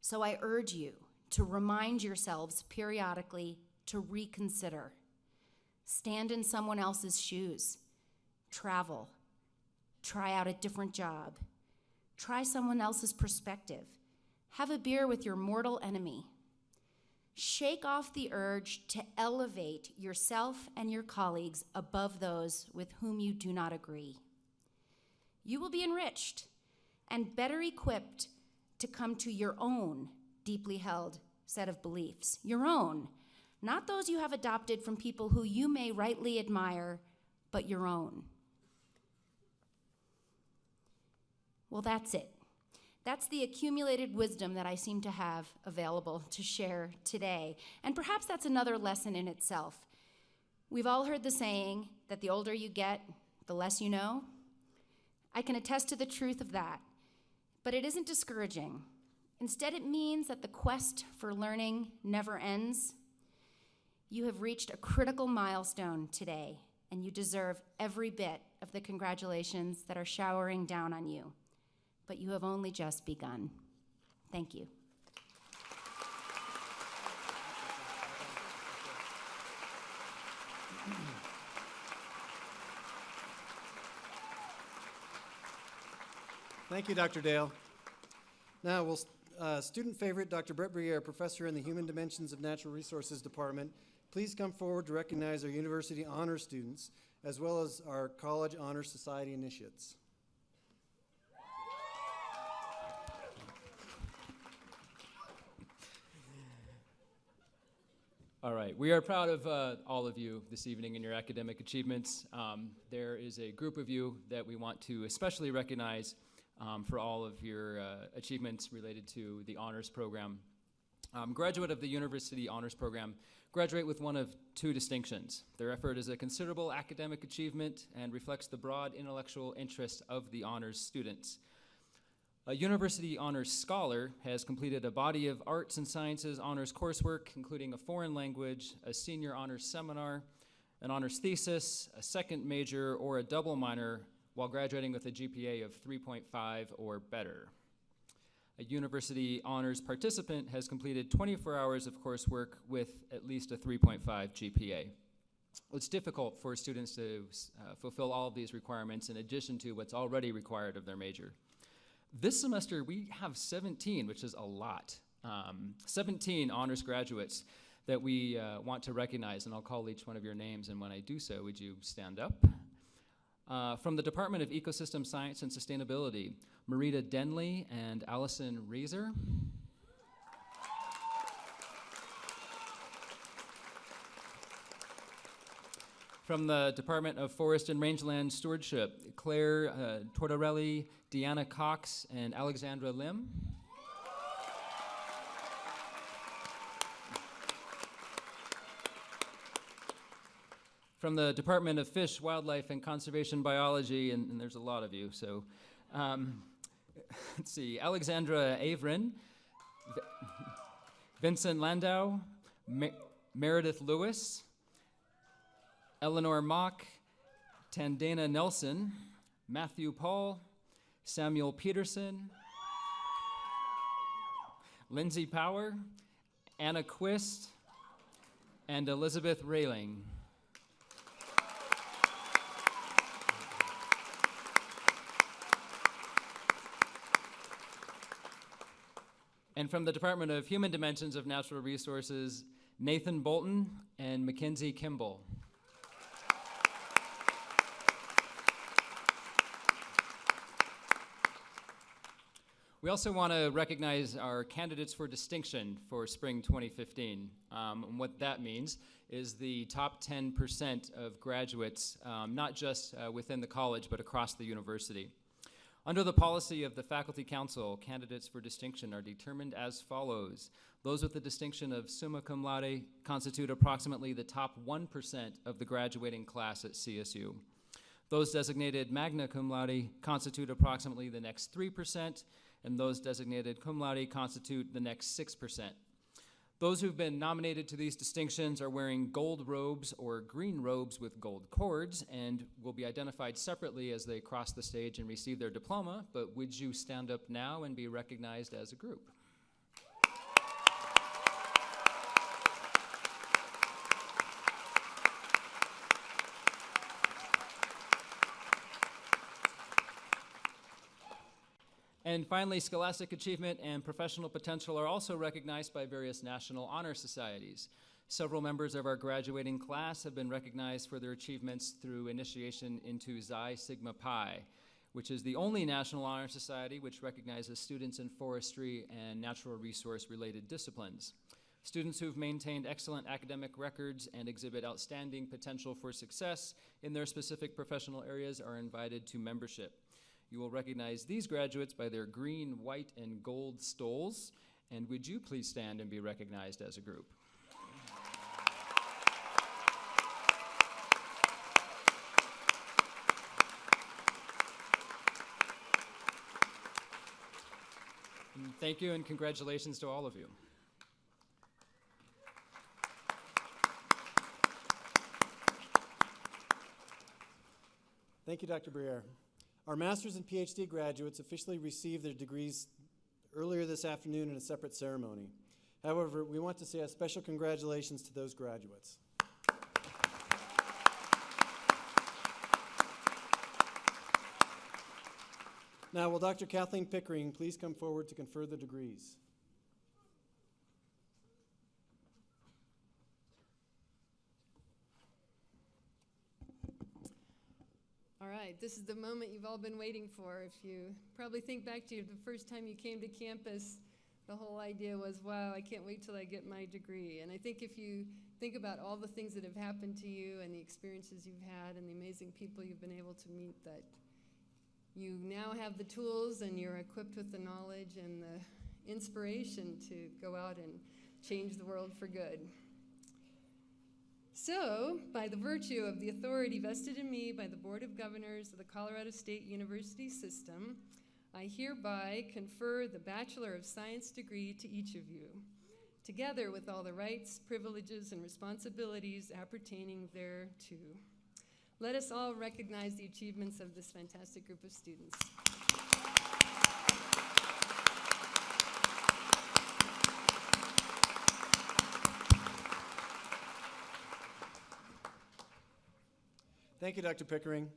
So I urge you to remind yourselves periodically to reconsider. Stand in someone else's shoes. Travel. Try out a different job. Try someone else's perspective. Have a beer with your mortal enemy. Shake off the urge to elevate yourself and your colleagues above those with whom you do not agree. You will be enriched and better equipped to come to your own deeply held set of beliefs. Your own, not those you have adopted from people who you may rightly admire, but your own. Well, that's it. That's the accumulated wisdom that I seem to have available to share today. And perhaps that's another lesson in itself. We've all heard the saying that the older you get, the less you know. I can attest to the truth of that, but it isn't discouraging. Instead, it means that the quest for learning never ends. You have reached a critical milestone today, and you deserve every bit of the congratulations that are showering down on you. But you have only just begun. Thank you. Thank you, Dr. Dale. Now, will student favorite Dr. Brett Briere, professor in the Human Dimensions of Natural Resources Department, please come forward to recognize our university honor students, as well as our College Honor Society initiates. All right, we are proud of all of you this evening in your academic achievements. There is a group of you that we want to especially recognize for all of your achievements related to the honors program. Graduate of the University Honors Program graduate with one of two distinctions. Their effort is a considerable academic achievement and reflects the broad intellectual interest of the honors students. A University Honors Scholar has completed a body of arts and sciences honors coursework, including a foreign language, a senior honors seminar, an honors thesis, a second major, or a double minor, while graduating with a GPA of 3.5 or better. A University Honors participant has completed 24 hours of coursework with at least a 3.5 GPA. It's difficult for students to fulfill all of these requirements in addition to what's already required of their major. This semester, we have 17, which is a lot. 17 honors graduates that we want to recognize, and I'll call each one of your names, and when I do so, would you stand up? From the Department of Ecosystem Science and Sustainability, Marita Denley and Allison Reeser. From the Department of Forest and Rangeland Stewardship, Claire Tortorelli, Deanna Cox, and Alexandra Lim. From the Department of Fish, Wildlife, and Conservation Biology, and there's a lot of you, so let's see, Alexandra Averin, Vincent Landau, Meredith Lewis, Eleanor Mock, Tandana Nelson, Matthew Paul, Samuel Peterson, Lindsay Power, Anna Quist, and Elizabeth Railing. And from the Department of Human Dimensions of Natural Resources, Nathan Bolton and Mackenzie Kimball. We also want to recognize our candidates for distinction for spring 2015. And what that means is the top 10% of graduates, not just within the college, but across the university. Under the policy of the Faculty Council, candidates for distinction are determined as follows. Those with the distinction of summa cum laude constitute approximately the top 1% of the graduating class at CSU. Those designated magna cum laude constitute approximately the next 3%, and those designated cum laude constitute the next 6%. Those who've been nominated to these distinctions are wearing gold robes or green robes with gold cords and will be identified separately as they cross the stage and receive their diploma, but would you stand up now and be recognized as a group? And finally, scholastic achievement and professional potential are also recognized by various national honor societies. Several members of our graduating class have been recognized for their achievements through initiation into Xi Sigma Pi, which is the only national honor society which recognizes students in forestry and natural resource related disciplines. Students who've maintained excellent academic records and exhibit outstanding potential for success in their specific professional areas are invited to membership. You will recognize these graduates by their green, white, and gold stoles. And would you please stand and be recognized as a group? And thank you and congratulations to all of you. Thank you, Dr. Briere. Our master's and PhD graduates officially received their degrees earlier this afternoon in a separate ceremony. However, we want to say a special congratulations to those graduates. Now, will Dr. Kathleen Pickering please come forward to confer the degrees? All right, this is the moment you've all been waiting for. If you probably think back to the first time you came to campus, the whole idea was, wow, I can't wait till I get my degree. And I think if you think about all the things that have happened to you and the experiences you've had and the amazing people you've been able to meet, that you now have the tools and you're equipped with the knowledge and the inspiration to go out and change the world for good. So, by the virtue of the authority vested in me by the Board of Governors of the Colorado State University System, I hereby confer the Bachelor of Science degree to each of you, together with all the rights, privileges, and responsibilities appertaining thereto. Let us all recognize the achievements of this fantastic group of students. Thank you, Dr. Pickering.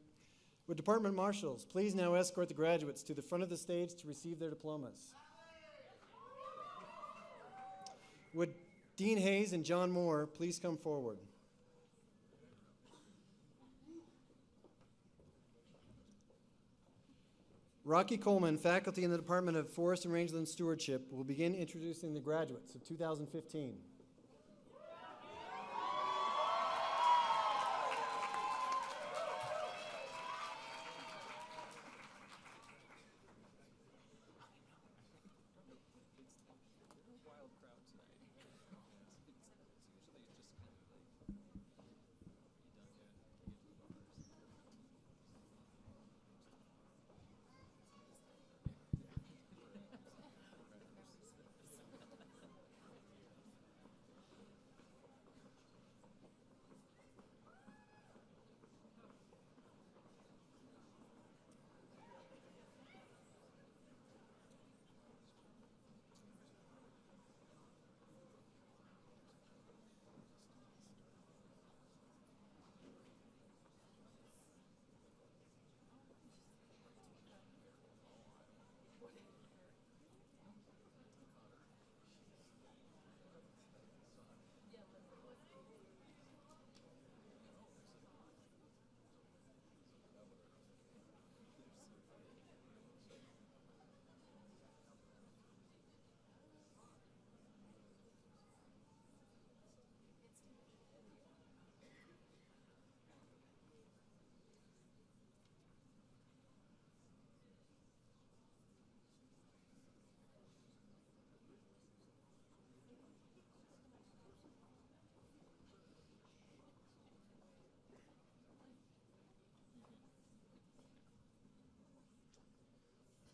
Would Department Marshals please now escort the graduates to the front of the stage to receive their diplomas? Would Dean Hayes and John Moore please come forward? Rocky Coleman, faculty in the Department of Forest and Rangeland Stewardship, will begin introducing the graduates of 2015.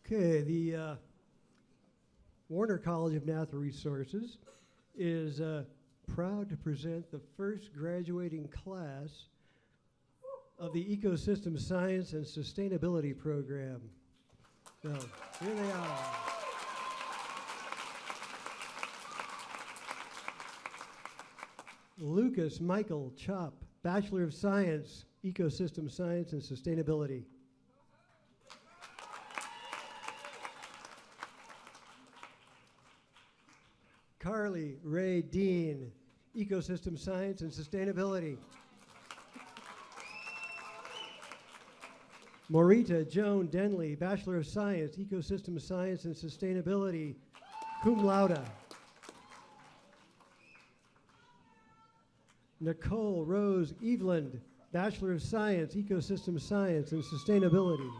Okay, the Warner College of Natural Resources is proud to present the first graduating class of the Ecosystem Science and Sustainability Program. So, here they are. Lucas Michael Chop, Bachelor of Science, Ecosystem Science and Sustainability. Carly Ray Dean, Ecosystem Science and Sustainability. Morita Joan Denley, Bachelor of Science, Ecosystem Science and Sustainability, cum laude. Nicole Rose Eveland, Bachelor of Science, Ecosystem Science and Sustainability.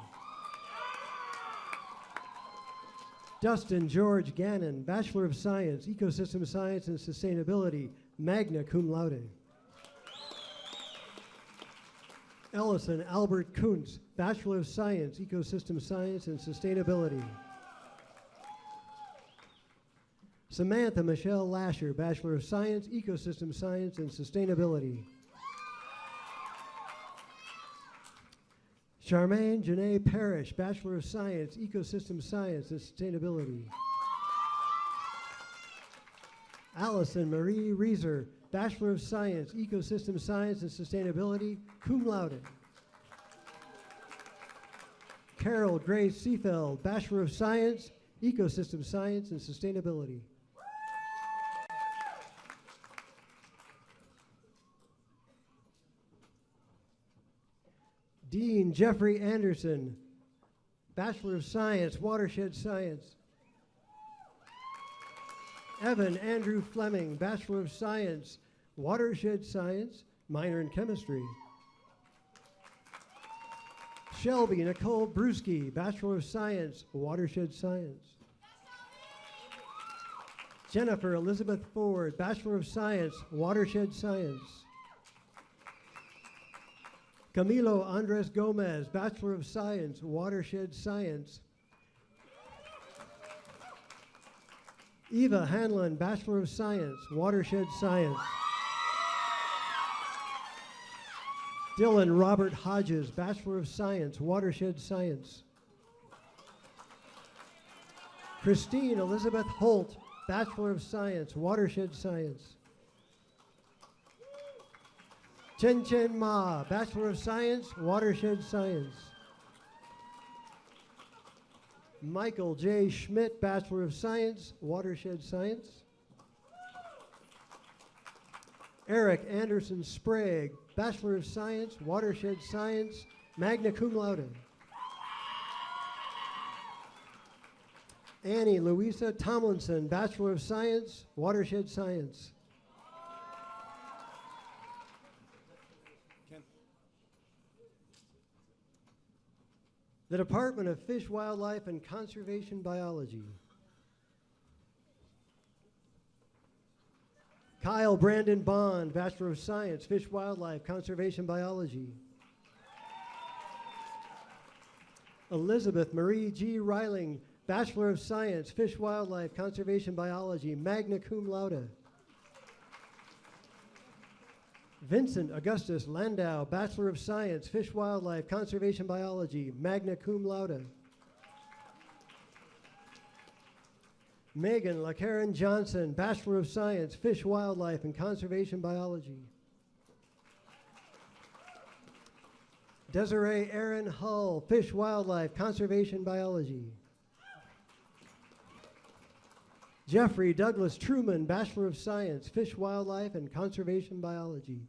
Dustin George Gannon, Bachelor of Science, Ecosystem Science and Sustainability, magna cum laude. Ellison Albert Kuntz, Bachelor of Science, Ecosystem Science and Sustainability. Samantha Michelle Lasher, Bachelor of Science, Ecosystem Science and Sustainability. Charmaine Janae Parrish, Bachelor of Science, Ecosystem Science and Sustainability. Allison Marie Reeser, Bachelor of Science, Ecosystem Science and Sustainability, cum laude. Carol Grace Seefeld, Bachelor of Science, Ecosystem Science and Sustainability. Dean Jeffrey Anderson, Bachelor of Science, Watershed Science. Evan Andrew Fleming, Bachelor of Science, Watershed Science, minor in chemistry. Shelby Nicole Brewski, Bachelor of Science, Watershed Science. Jennifer Elizabeth Ford, Bachelor of Science, Watershed Science. Camilo Andres Gomez, Bachelor of Science, Watershed Science. Eva Hanlon, Bachelor of Science, Watershed Science. Dylan Robert Hodges, Bachelor of Science, Watershed Science. Christine Elizabeth Holt, Bachelor of Science, Watershed Science. Chen Chen Ma, Bachelor of Science, Watershed Science. Michael J. Schmidt, Bachelor of Science, Watershed Science. Eric Anderson Sprague, Bachelor of Science, Watershed Science, magna cum laude. Annie Louisa Tomlinson, Bachelor of Science, Watershed Science. The Department of Fish, Wildlife, and Conservation Biology. Kyle Brandon Bond, Bachelor of Science, Fish, Wildlife, Conservation Biology. Elizabeth Marie G. Reiling, Bachelor of Science, Fish, Wildlife, Conservation Biology, magna cum laude. Vincent Augustus Landau, Bachelor of Science, Fish, Wildlife, Conservation Biology, magna cum laude. Megan LaKaren Johnson, Bachelor of Science, Fish, Wildlife, and Conservation Biology. Desiree Aaron Hull, Fish, Wildlife, Conservation Biology. Jeffrey Douglas Truman, Bachelor of Science, Fish, Wildlife, and Conservation Biology.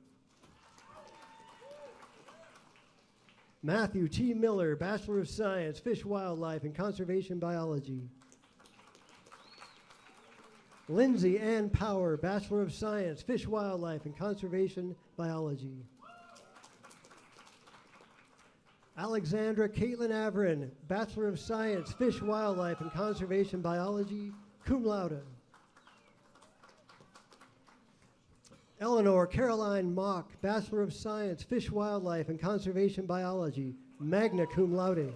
Matthew T. Miller, Bachelor of Science, Fish, Wildlife, and Conservation Biology. Lindsay Ann Power, Bachelor of Science, Fish, Wildlife, and Conservation Biology. Alexandra Caitlin Averin, Bachelor of Science, Fish, Wildlife, and Conservation Biology, cum laude. Eleanor Caroline Mock, Bachelor of Science, Fish, Wildlife, and Conservation Biology, magna cum laude.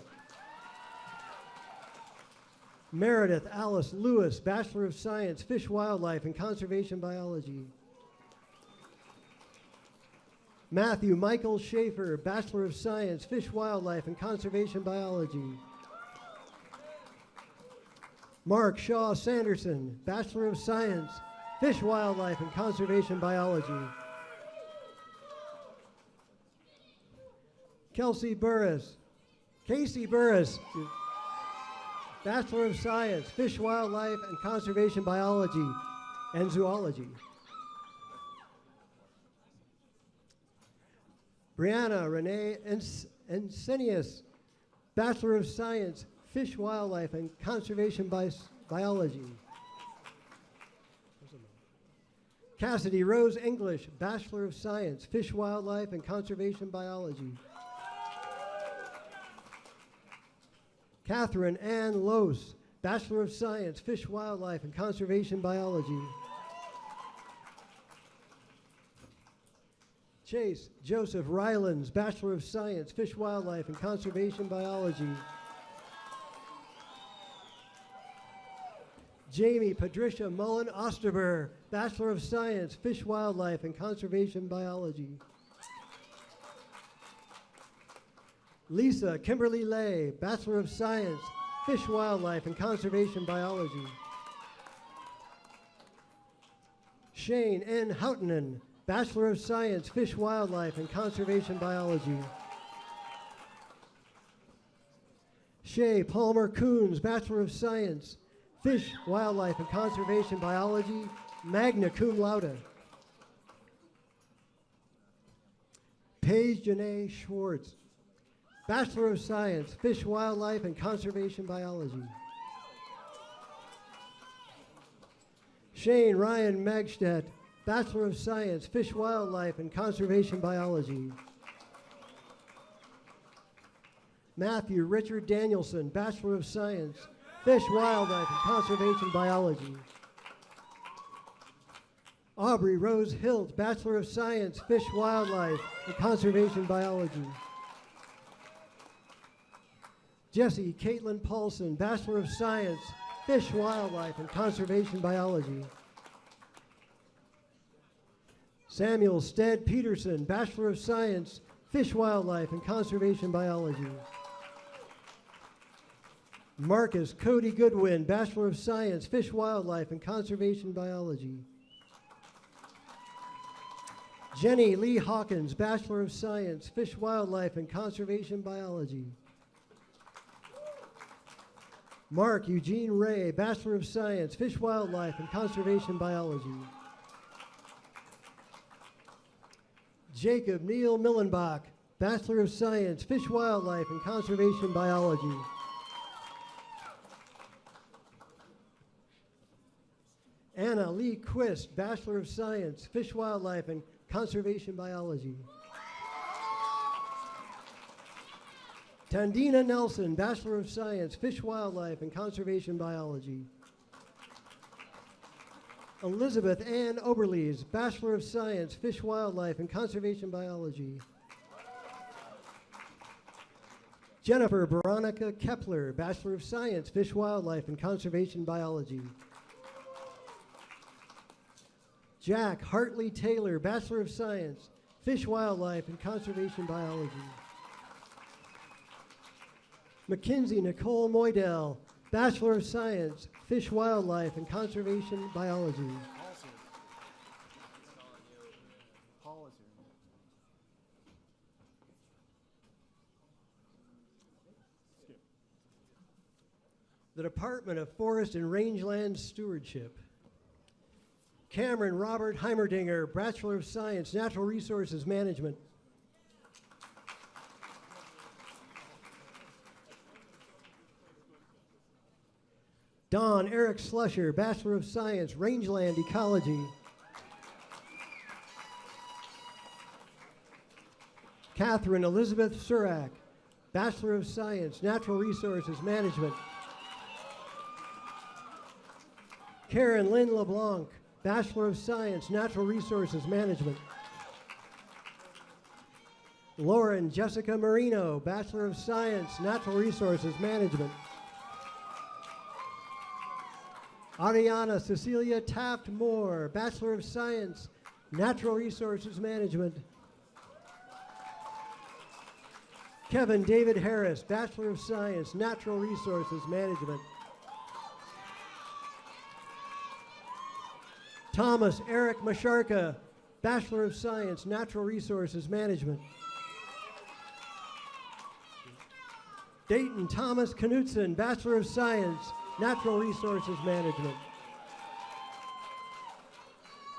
Meredith Alice Lewis, Bachelor of Science, Fish, Wildlife, and Conservation Biology. Matthew Michael Schaefer, Bachelor of Science, Fish, Wildlife, and Conservation Biology. Mark Shaw Sanderson, Bachelor of Science, Fish, Wildlife, and Conservation Biology. Casey Burris, Bachelor of Science, Fish, Wildlife, and Conservation Biology and Zoology. Brianna Renee Ensenius, Bachelor of Science, Fish, Wildlife, and Conservation Biology. Cassidy Rose English, Bachelor of Science, Fish, Wildlife, and Conservation Biology. Catherine Ann Lose, Bachelor of Science, Fish, Wildlife, and Conservation Biology. Chase Joseph Rylands, Bachelor of Science, Fish, Wildlife, and Conservation Biology. Jamie Patricia Mullen Osterber, Bachelor of Science, Fish, Wildlife, and Conservation Biology. Lisa Kimberly Lay, Bachelor of Science, Fish, Wildlife, and Conservation Biology. Shane N. Houtenen, Bachelor of Science, Fish, Wildlife, and Conservation Biology. Shay Palmer Coons, Bachelor of Science, Fish, Wildlife, and Conservation Biology, magna cum laude. Paige Janae Schwartz, Bachelor of Science, Fish, Wildlife, and Conservation Biology. Shane Ryan Magstedt, Bachelor of Science, Fish, Wildlife, and Conservation Biology. Matthew Richard Danielson, Bachelor of Science, Fish, Wildlife, and Conservation Biology. Aubrey Rose Hilt, Bachelor of Science, Fish, Wildlife, and Conservation Biology. Jessie Caitlin Paulson, Bachelor of Science, Fish, Wildlife, and Conservation Biology. Samuel Stead Peterson, Bachelor of Science, Fish, Wildlife, and Conservation Biology. Marcus Cody Goodwin, Bachelor of Science, Fish, Wildlife, and Conservation Biology. Jenny Lee Hawkins, Bachelor of Science, Fish, Wildlife, and Conservation Biology. Mark Eugene Ray, Bachelor of Science, Fish, Wildlife, and Conservation Biology. Jacob Neil Millenbach, Bachelor of Science, Fish, Wildlife, and Conservation Biology. Anna Lee Quist, Bachelor of Science, Fish, Wildlife, and Conservation Biology. Tandina Nelson, Bachelor of Science, Fish, Wildlife, and Conservation Biology. Elizabeth Ann Oberlees, Bachelor of Science, Fish, Wildlife, and Conservation Biology. Jennifer Veronica Kepler, Bachelor of Science, Fish, Wildlife, and Conservation Biology. Jack Hartley Taylor, Bachelor of Science, Fish, Wildlife, and Conservation Biology. Mackenzie Nicole Moydell, Bachelor of Science, Fish, Wildlife, and Conservation Biology. The Department of Forest and Rangeland Stewardship. Cameron Robert Heimerdinger, Bachelor of Science, Natural Resources Management. Don Eric Slusher, Bachelor of Science, Rangeland Ecology. Catherine Elizabeth Surak, Bachelor of Science, Natural Resources Management. Karen Lynn LeBlanc, Bachelor of Science, Natural Resources Management. Lauren Jessica Marino, Bachelor of Science, Natural Resources Management. Ariana Cecilia Taft Moore, Bachelor of Science, Natural Resources Management. Kevin David Harris, Bachelor of Science, Natural Resources Management. Thomas Eric Masharka, Bachelor of Science, Natural Resources Management. Dayton Thomas Knutson, Bachelor of Science, Natural Resources Management.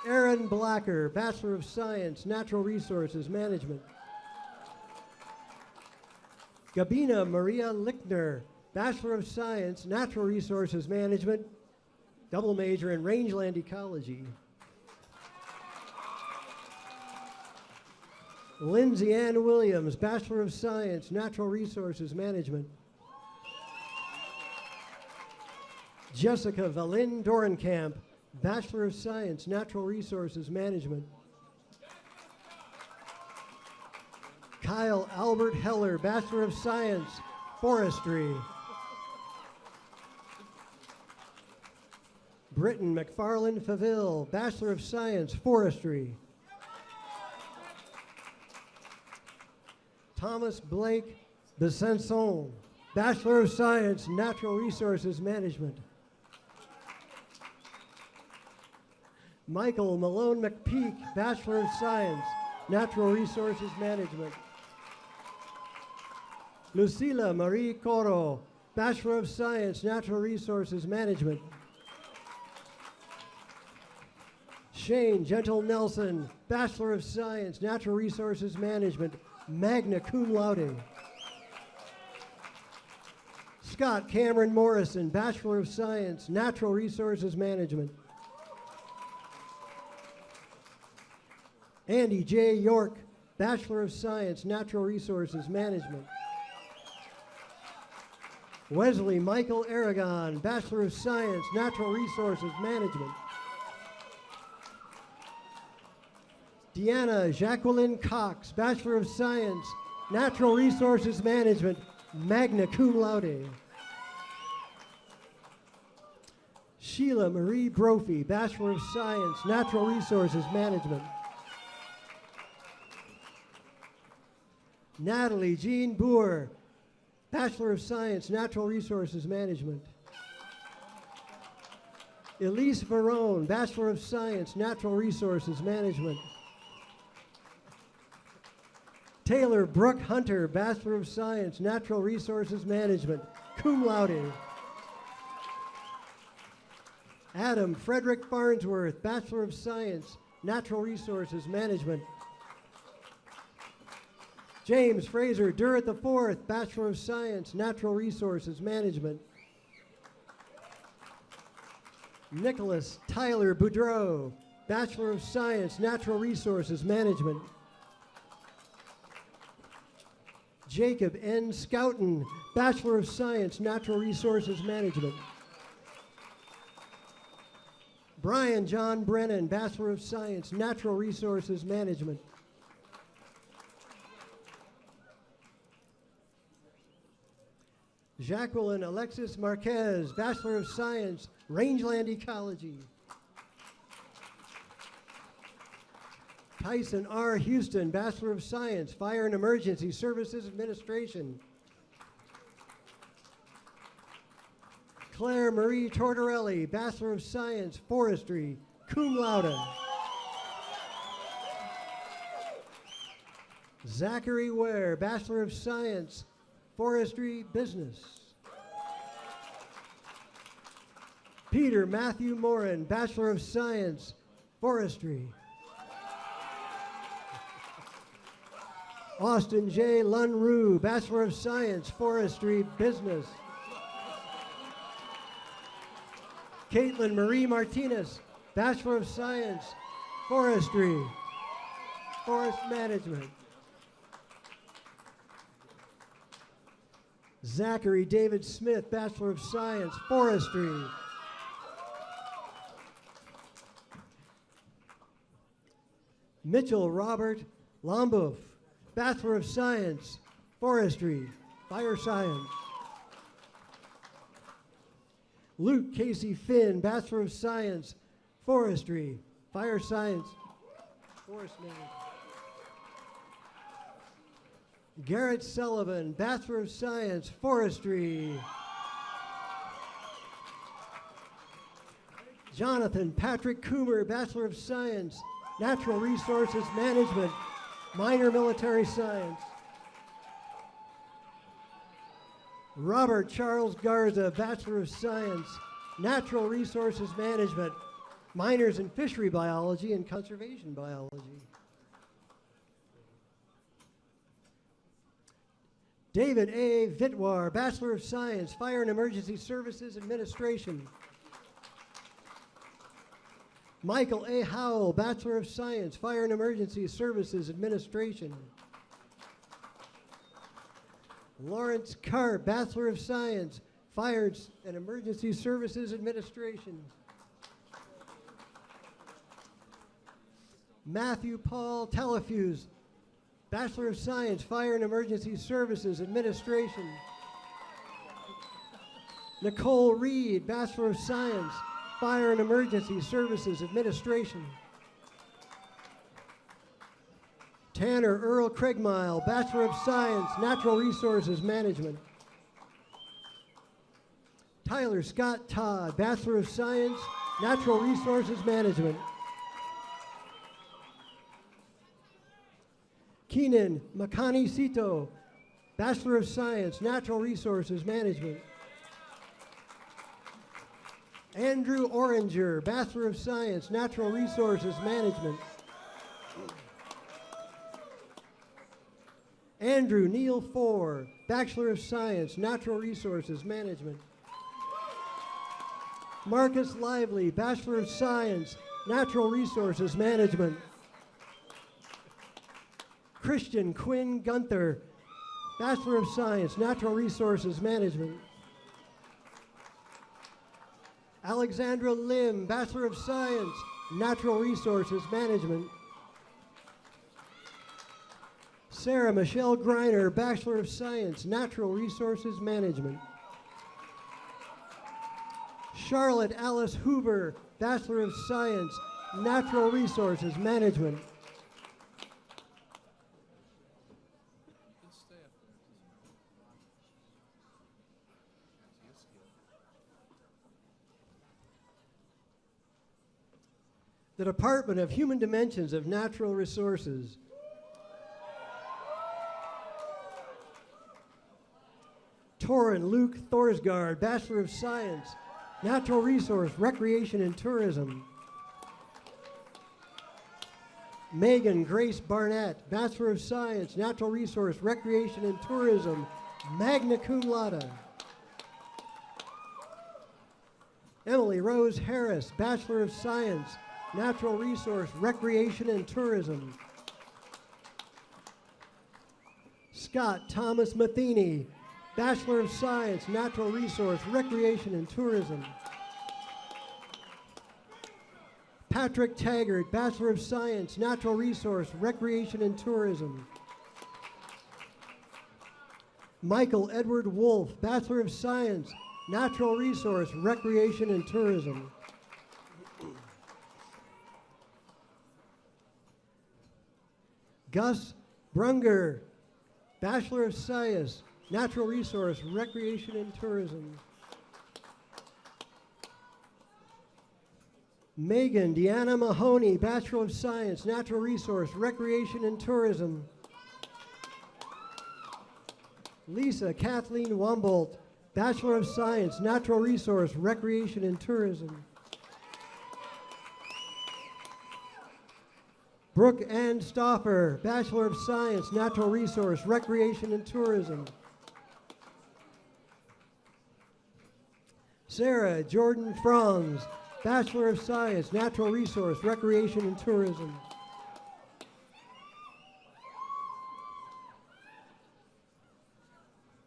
Aaron Blacker, Bachelor of Science, Natural Resources Management. Gabina Maria Lichtner, Bachelor of Science, Natural Resources Management, double major in Rangeland Ecology. Lindsay Ann Williams, Bachelor of Science, Natural Resources Management. Jessica Valin Dorenkamp, Bachelor of Science, Natural Resources Management. Kyle Albert Heller, Bachelor of Science, Forestry. Britton McFarland Faville, Bachelor of Science, Forestry. Thomas Blake Besançon, Bachelor of Science, Natural Resources Management. Michael Malone McPeak, Bachelor of Science, Natural Resources Management. Lucila Marie Coro, Bachelor of Science, Natural Resources Management. Shane Gentle Nelson, Bachelor of Science, Natural Resources Management, magna cum laude. Scott Cameron Morrison, Bachelor of Science, Natural Resources Management. Andy J. York, Bachelor of Science, Natural Resources Management. Wesley Michael Aragon, Bachelor of Science, Natural Resources Management. Deanna Jacqueline Cox, Bachelor of Science, Natural Resources Management, magna cum laude. Sheila Marie Brophy, Bachelor of Science, Natural Resources Management. Natalie Jean Boer, Bachelor of Science, Natural Resources Management. Elise Verone, Bachelor of Science, Natural Resources Management. Taylor Brooke Hunter, Bachelor of Science, Natural Resources Management, cum laude. Adam Frederick Farnsworth, Bachelor of Science, Natural Resources Management. James Fraser Durrett IV, Bachelor of Science, Natural Resources Management. Nicholas Tyler Boudreau, Bachelor of Science, Natural Resources Management. Jacob N. Scouten, Bachelor of Science, Natural Resources Management. Brian John Brennan, Bachelor of Science, Natural Resources Management. Jacqueline Alexis Marquez, Bachelor of Science, Rangeland Ecology. Tyson R. Houston, Bachelor of Science, Fire and Emergency Services Administration. Claire Marie Tortorelli, Bachelor of Science, Forestry, cum laude. Zachary Ware, Bachelor of Science, Forestry, Business. Peter Matthew Morin, Bachelor of Science, Forestry. Austin J. Lunrue, Bachelor of Science, Forestry, Business. Caitlin Marie Martinez, Bachelor of Science, Forestry, Forest Management. Zachary David Smith, Bachelor of Science, Forestry. Mitchell Robert Lambouf, Bachelor of Luke Casey Finn, Bachelor of Science, Forestry, Fire Science, Forest Management. Garrett Sullivan, Bachelor of Science, Forestry. Jonathan Patrick Coomer, Bachelor of Science, Natural Resources Management, minor Military Science. Robert Charles Garza, Bachelor of Science, Natural Resources Management, minors in Fishery Biology and Conservation Biology. David A. Vitwar, Bachelor of Science, Fire and Emergency Services Administration. Michael A. Howell, Bachelor of Science, Fire and Emergency Services Administration. Lawrence Karp, Bachelor of Science, Fire and Emergency Services Administration. Matthew Paul Telefuse, Bachelor of Science, Fire and Emergency Services Administration. Nicole Reed, Bachelor of Science, Fire and Emergency Services Administration. Tanner Earl Craigmile, Bachelor of Science, Natural Resources Management. Tyler Scott Todd, Bachelor of Science, Natural Resources Management. Keenan Makani Sito, Bachelor of Science, Natural Resources Management. Andrew Oranger, Bachelor of Science, Natural Resources Management. Andrew Neil Four, Bachelor of Science, Natural Resources Management. Marcus Lively, Bachelor of Science, Natural Resources Management. Christian Quinn Gunther, Bachelor of Science, Natural Resources Management. Alexandra Lim, Bachelor of Science, Natural Resources Management. Sarah Michelle Greiner, Bachelor of Science, Natural Resources Management. Charlotte Alice Hoover, Bachelor of Science, Natural Resources Management. The Department of Human Dimensions of Natural Resources. Torrin Luke Thorsgaard, Bachelor of Science, Natural Resource, Recreation and Tourism. Megan Grace Barnett, Bachelor of Science, Natural Resource, Recreation and Tourism, magna cum laude. Emily Rose Harris, Bachelor of Science, Natural Resource, Recreation and Tourism. Scott Thomas Matheny, Bachelor of Science, Natural Resource, Recreation and Tourism. Patrick Taggart, Bachelor of Science, Natural Resource, Recreation and Tourism. Michael Edward Wolf, Bachelor of Science, Natural Resource, Recreation and Tourism. Gus Brunger, Bachelor of Science, Natural Resource, Recreation and Tourism. Megan Deanna Mahoney, Bachelor of Science, Natural Resource, Recreation and Tourism. Lisa Kathleen Wumboldt, Bachelor of Science, Natural Resource, Recreation and Tourism. Brooke Ann Stauffer, Bachelor of Science, Natural Resource, Recreation and Tourism. Sarah Jordan Franz, Bachelor of Science, Natural Resource, Recreation and Tourism.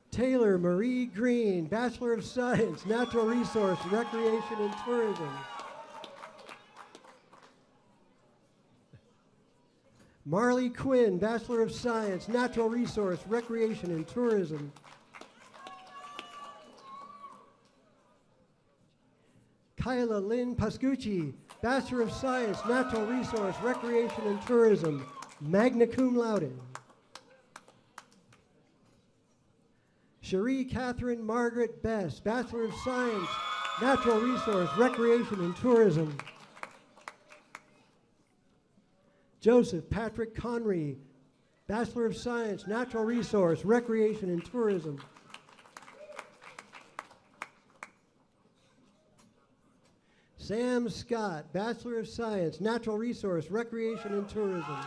Taylor Marie Green, Bachelor of Science, Natural Resource, Recreation and Tourism. Marley Quinn, Bachelor of Science, Natural Resource, Recreation and Tourism. Kyla Lynn Pascucci, Bachelor of Science, Natural Resource, Recreation and Tourism, magna cum laude. Cherie Catherine Margaret Best, Bachelor of Science, Natural Resource, Recreation and Tourism. Joseph Patrick Conry, Bachelor of Science, Natural Resource, Recreation and Tourism. Sam Scott, Bachelor of Science, Natural Resource, Recreation and Tourism.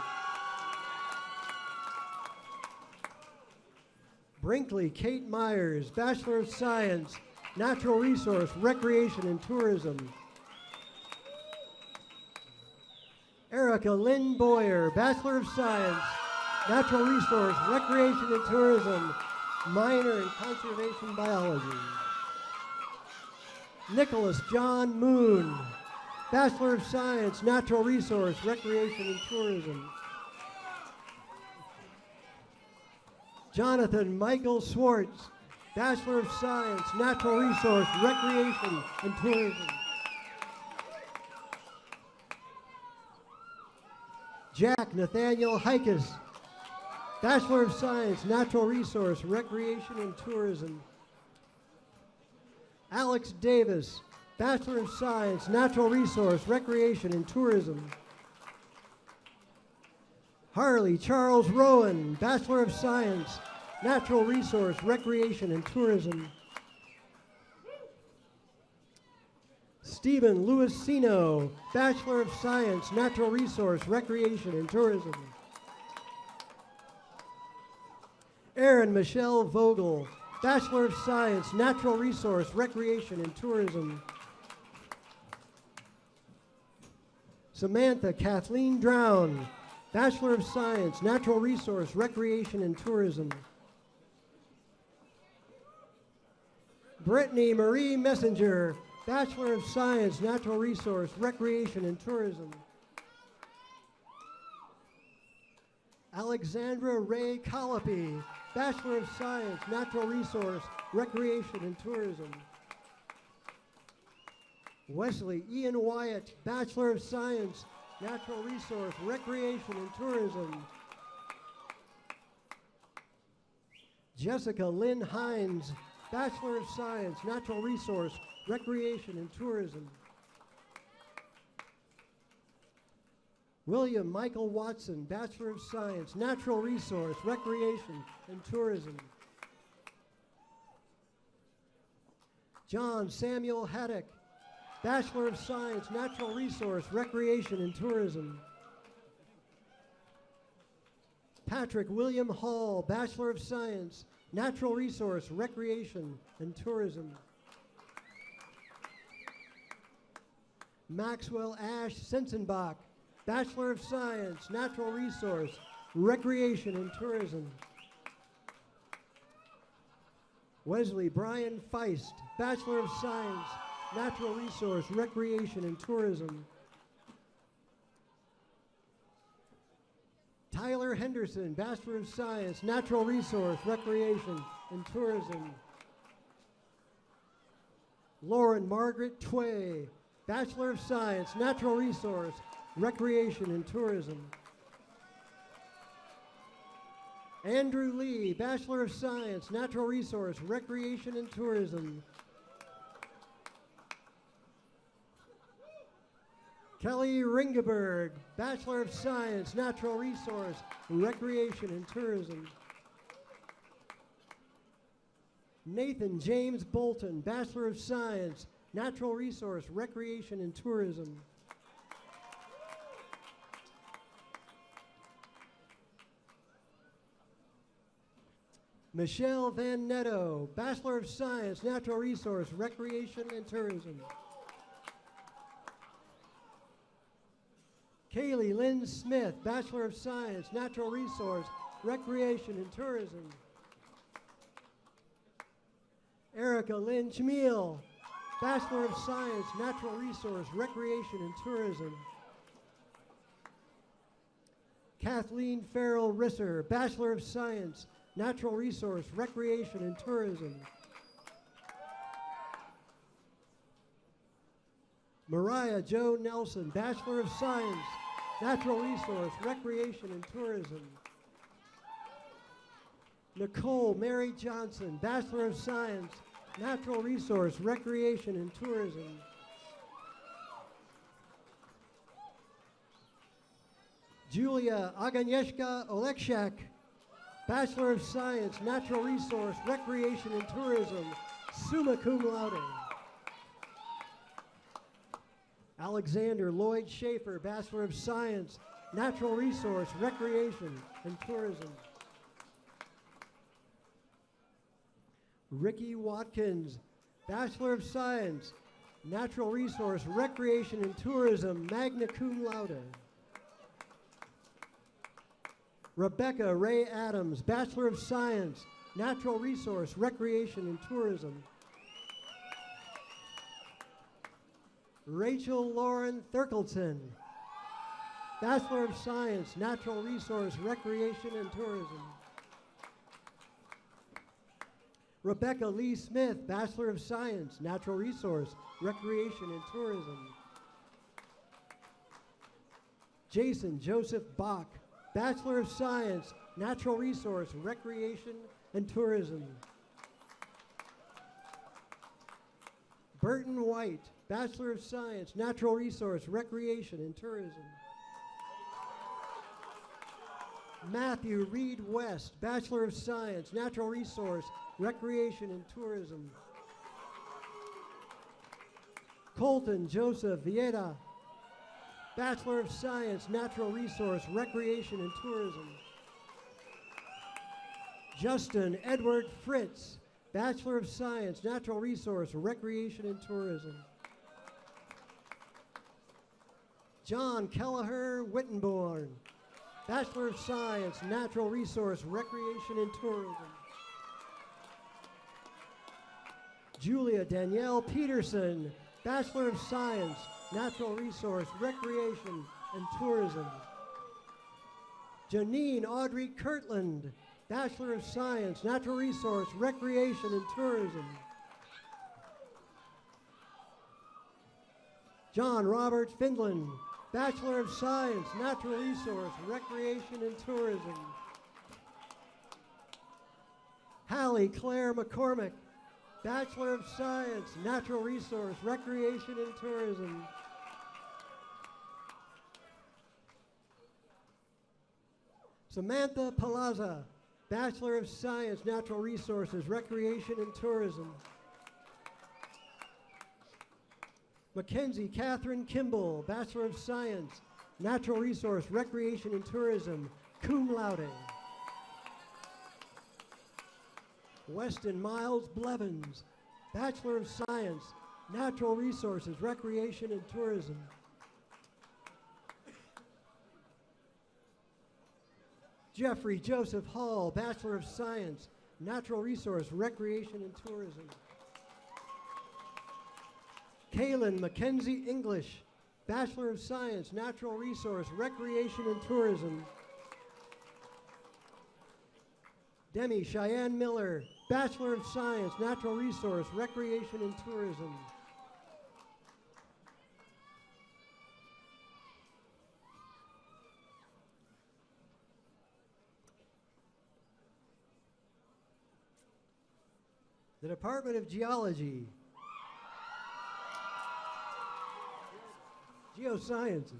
Brinkley Kate Myers, Bachelor of Science, Natural Resource, Recreation and Tourism. Erica Lynn Boyer, Bachelor of Science, Natural Resource, Recreation and Tourism, minor in Conservation Biology. Nicholas John Moon, Bachelor of Science, Natural Resource, Recreation and Tourism. Jonathan Michael Swartz, Bachelor of Science, Natural Resource, Recreation and Tourism. Jack Nathaniel Hikus, Bachelor of Science, Natural Resource, Recreation and Tourism. Alex Davis, Bachelor of Science, Natural Resource, Recreation and Tourism. Harley Charles Rowan, Bachelor of Science, Natural Resource, Recreation and Tourism. Stephen Louis Sino, Bachelor of Science, Natural Resource, Recreation and Tourism. Erin Michelle Vogel, Bachelor of Science, Natural Resource, Recreation and Tourism. Samantha Kathleen Drown, Bachelor of Science, Natural Resource, Recreation and Tourism. Brittany Marie Messenger, Bachelor of Science, Natural Resource, Recreation and Tourism. Alexandra Ray Colopy, Bachelor of Science, Natural Resource, Recreation and Tourism. Wesley Ian Wyatt, Bachelor of Science, Natural Resource, Recreation and Tourism. Jessica Lynn Hines, Bachelor of Science, Natural Resource, Recreation and Tourism. William Michael Watson, Bachelor of Science, Natural Resource, Recreation and Tourism. John Samuel Haddock, Bachelor of Science, Natural Resource, Recreation and Tourism. Patrick William Hall, Bachelor of Science, Natural Resource, Recreation and Tourism. Maxwell Ash Sensenbach, Bachelor of Science, Natural Resource, Recreation and Tourism. Wesley Brian Feist, Bachelor of Science, Natural Resource, Recreation and Tourism. Tyler Henderson, Bachelor of Science, Natural Resource, Recreation and Tourism. Lauren Margaret Tway, Bachelor of Science, Natural Resource, Recreation and Tourism. Andrew Lee, Bachelor of Science, Natural Resource, Recreation and Tourism. Kelly Ringeberg, Bachelor of Science, Natural Resource, Recreation and Tourism. Nathan James Bolton, Bachelor of Science, Natural Resource, Recreation and Tourism. Michelle Van Netto, Bachelor of Science, Natural Resource, Recreation and Tourism. Kaylee Lynn Smith, Bachelor of Science, Natural Resource, Recreation and Tourism. Erica Lynn Chmiel, Bachelor of Science, Natural Resource, Recreation and Tourism. Kathleen Farrell Risser, Bachelor of Science, Natural Resource, Recreation and Tourism. Mariah Joe Nelson, Bachelor of Science, Natural Resource, Recreation and Tourism. Nicole Mary Johnson, Bachelor of Science, Natural Resource, Recreation and Tourism. Julia Agnieszka Olekshak, Bachelor of Science, Natural Resource, Recreation and Tourism, summa cum laude. Alexander Lloyd Schaefer, Bachelor of Science, Natural Resource, Recreation and Tourism. Ricky Watkins, Bachelor of Science, Natural Resource, Recreation and Tourism, magna cum laude. Rebecca Ray Adams, Bachelor of Science, Natural Resource, Recreation and Tourism. Rachel Lauren Thurkelton, Bachelor of Science, Natural Resource, Recreation and Tourism. Rebecca Lee Smith, Bachelor of Science, Natural Resource, Recreation and Tourism. Jason Joseph Bach, Bachelor of Science, Natural Resource, Recreation and Tourism. Burton White, Bachelor of Science, Natural Resource, Recreation and Tourism. Matthew Reed West, Bachelor of Science, Natural Resource, Recreation and Tourism. Colton Joseph Vieta, Bachelor of Science, Natural Resource, Recreation and Tourism. Justin Edward Fritz, Bachelor of Science, Natural Resource, Recreation and Tourism. John Kelleher Wittenborn, Bachelor of Science, Natural Resource, Recreation and Tourism. Julia Danielle Peterson, Bachelor of Science, Natural Resource, Recreation and Tourism. Janine Audrey Kirtland, Bachelor of Science, Natural Resource, Recreation and Tourism. John Robert Findlin, Bachelor of Science, Natural Resource, Recreation and Tourism. Hallie Claire McCormick, Bachelor of Science, Natural Resource, Recreation and Tourism. Samantha Palazza, Bachelor of Science, Natural Resources, Recreation and Tourism. Mackenzie Catherine Kimball, Bachelor of Science, Natural Resource, Recreation and Tourism, cum laude. Weston Miles Blevins, Bachelor of Science, Natural Resources, Recreation and Tourism. Jeffrey Joseph Hall, Bachelor of Science, Natural Resource, Recreation and Tourism. Kaylin Mackenzie English, Bachelor of Science, Natural Resource, Recreation and Tourism. Demi Cheyenne Miller, Bachelor of Science, Natural Resource, Recreation and Tourism. The Department of Geology, Geosciences.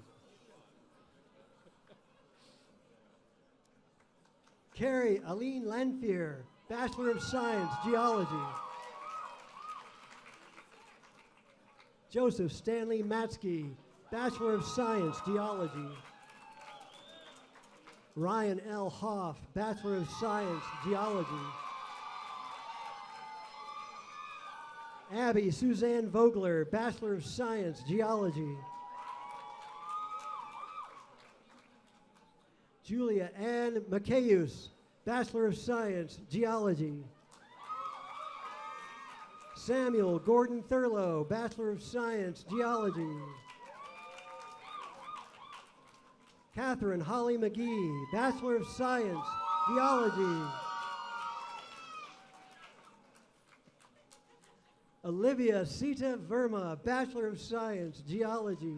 Carrie Aline Lanfear, Bachelor of Science, Geology. Joseph Stanley Matsky, Bachelor of Science, Geology. Ryan L. Hoff, Bachelor of Science, Geology. Abby Suzanne Vogler, Bachelor of Science, Geology. Julia Ann McCayus, Bachelor of Science, Geology. Samuel Gordon Thurlow, Bachelor of Science, Geology. Catherine Holly McGee, Bachelor of Science, Geology. Olivia Sita Verma, Bachelor of Science, Geology.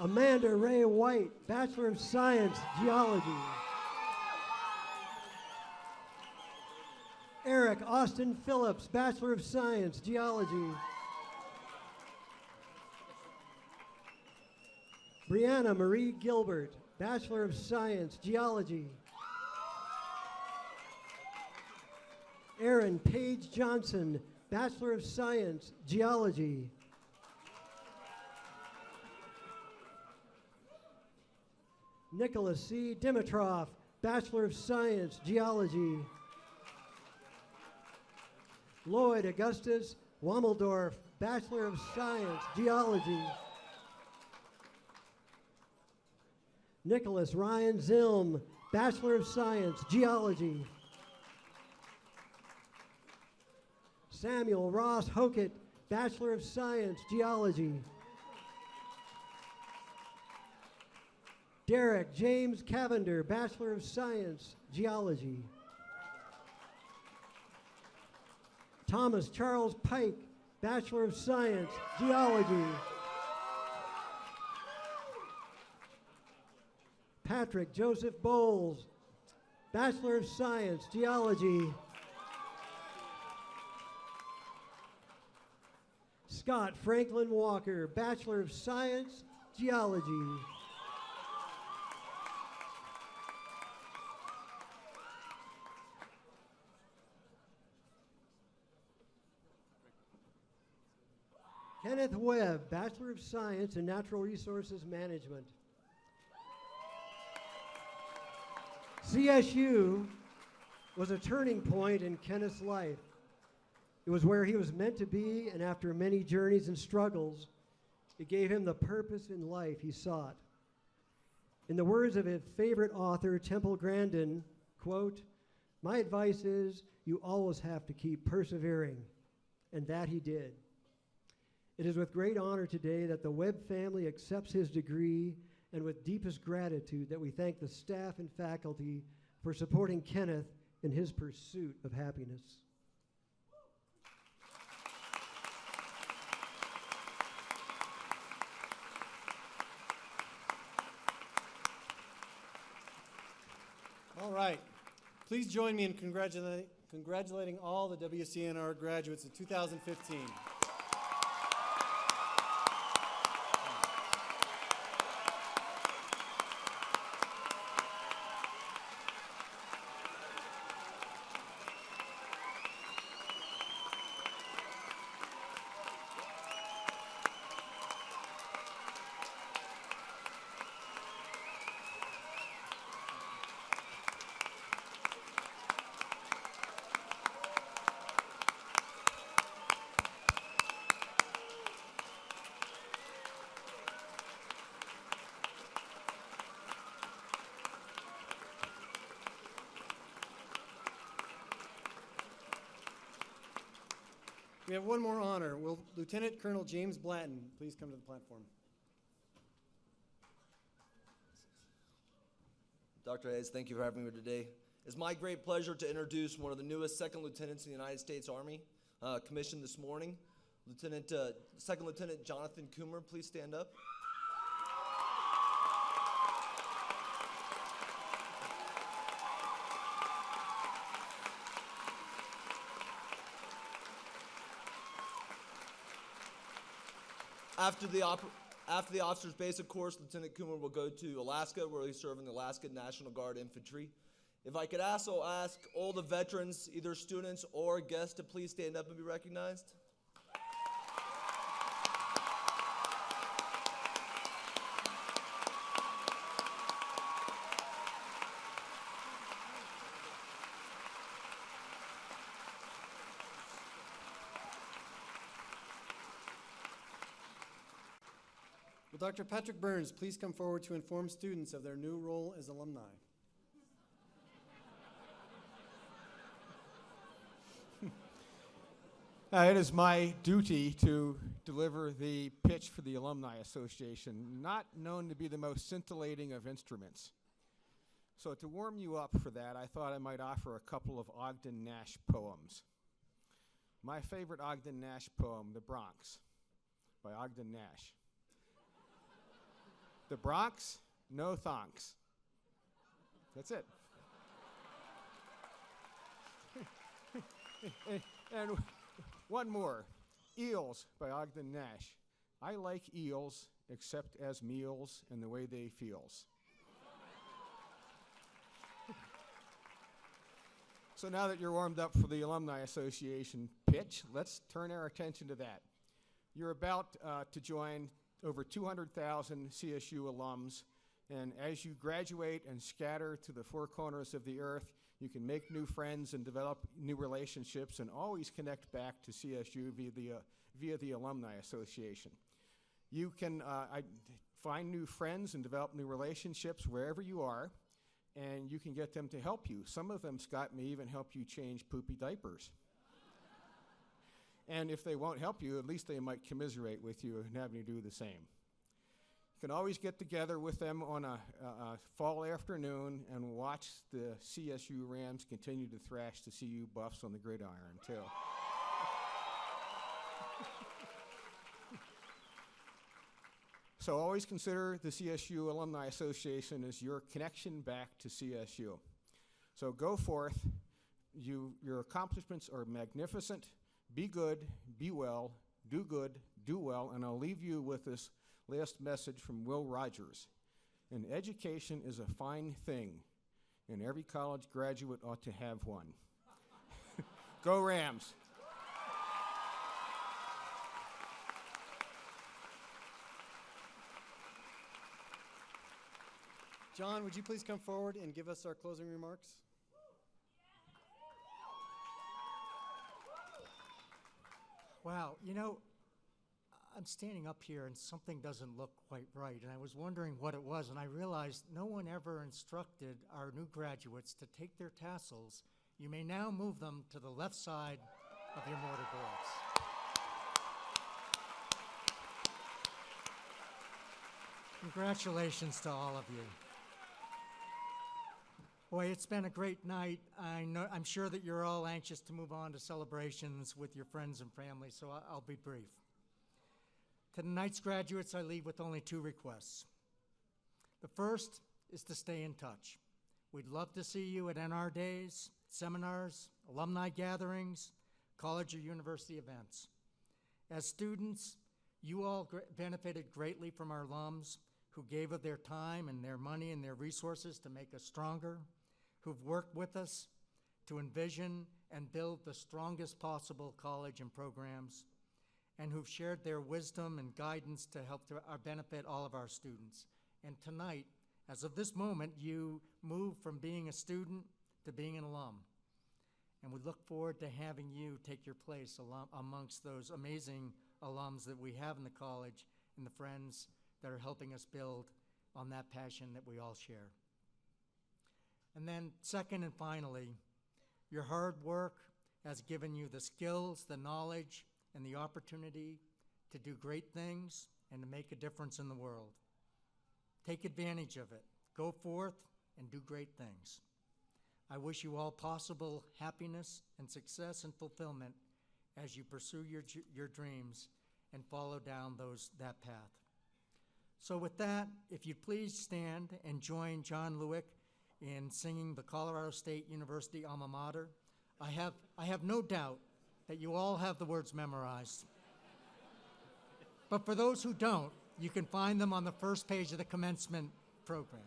Amanda Ray White, Bachelor of Science, Geology. Eric Austin Phillips, Bachelor of Science, Geology. Brianna Marie Gilbert, Bachelor of Science, Geology. Aaron Page Johnson, Bachelor of Science, Geology. Nicholas C. Dimitrov, Bachelor of Science, Geology. Lloyd Augustus Wammeldorf, Bachelor of Science, Geology. Nicholas Ryan Zilm, Bachelor of Science, Geology. Samuel Ross Hokett, Bachelor of Science, Geology. Derek James Cavender, Bachelor of Science, Geology. Thomas Charles Pike, Bachelor of Science, Geology. Patrick Joseph Bowles, Bachelor of Science, Geology. Scott Franklin Walker, Bachelor of Science, Geology. Kenneth Webb, Bachelor of Science in Natural Resources Management. CSU was a turning point in Kenneth's life. It was where he was meant to be, and after many journeys and struggles, it gave him the purpose in life he sought. In the words of his favorite author, Temple Grandin, quote, "My advice is you always have to keep persevering," and that he did. It is with great honor today that the Webb family accepts his degree, and with deepest gratitude that we thank the staff and faculty for supporting Kenneth in his pursuit of happiness. All right. Please join me in congratulating all the WCNR graduates of 2015. We have one more honor. Will Lieutenant Colonel James Blanton please come to the platform? Dr. Hayes, thank you for having me here today. It's my great pleasure to introduce one of the newest second lieutenants in the United States Army, commissioned this morning. Second Lieutenant Jonathan Coomer, please stand up. After the officer's basic course, Lieutenant Coomer will go to Alaska, where he's serving the Alaska National Guard Infantry. If I could also ask all the veterans, either students or guests, to please stand up and be recognized. Will Dr. Patrick Burns please come forward to inform students of their new role as alumni? It is my duty to deliver the pitch for the Alumni Association, not known to be the most scintillating of instruments. So to warm you up for that, I thought I might offer a couple of Ogden Nash poems. my favorite Ogden Nash poem, The Bronx, by Ogden Nash. The Bronx, no thonks. That's it. and one more, Eels by Ogden Nash. I like eels except as meals and the way they feels. So now that you're warmed up for the Alumni Association pitch, let's turn our attention to that. You're about to join over 200,000 CSU alums, and as you graduate and scatter to the four corners of the earth, you can make new friends and develop new relationships and always connect back to CSU via the Alumni Association. You can find new friends and develop new relationships wherever you are, and you can get them to help you. Some of them, Scott, may even help you change poopy diapers. And if they won't help you, at least they might commiserate with you and have you do the same. You can always get together with them on a fall afternoon and watch the CSU Rams continue to thrash the CU Buffs on the gridiron, too. So always consider the CSU Alumni Association as your connection back to CSU. So go forth. Your accomplishments are magnificent. Be good, be well, do good, do well, and I'll leave you with this last message from Will Rogers. An education is a fine thing, and every college graduate ought to have one. Go Rams! John, would you please come forward and give us our closing remarks? Wow, you know, I'm standing up here and something doesn't look quite right, and I was wondering what it was, and I realized no one ever instructed our new graduates to take their tassels. You may now move them to the left side of your mortar boards. Congratulations to all of you. Boy, it's been a great night. I'm sure that you're all anxious to move on to celebrations with your friends and family, so I'll be brief. To tonight's graduates, I leave with only two requests. The first is to stay in touch. We'd love to see you at NR Days, seminars, alumni gatherings, college or university events. As students, you all benefited greatly from our alums who gave of their time and their money and their resources to make us stronger, who've worked with us to envision and build the strongest possible college and programs, and who've shared their wisdom and guidance to help benefit all of our students. And tonight, as of this moment, you move from being a student to being an alum. And we look forward to having you take your place amongst those amazing alums that we have in the college and the friends that are helping us build on that passion that we all share. And then second and finally, your hard work has given you the skills, the knowledge, and the opportunity to do great things and to make a difference in the world. Take advantage of it. Go forth and do great things. I wish you all possible happiness and success and fulfillment as you pursue your dreams and follow down that path. So with that, if you'd please stand and join John Lewick in singing the Colorado State University alma mater. I have no doubt that you all have the words memorized. But for those who don't, you can find them on the first page of the commencement program.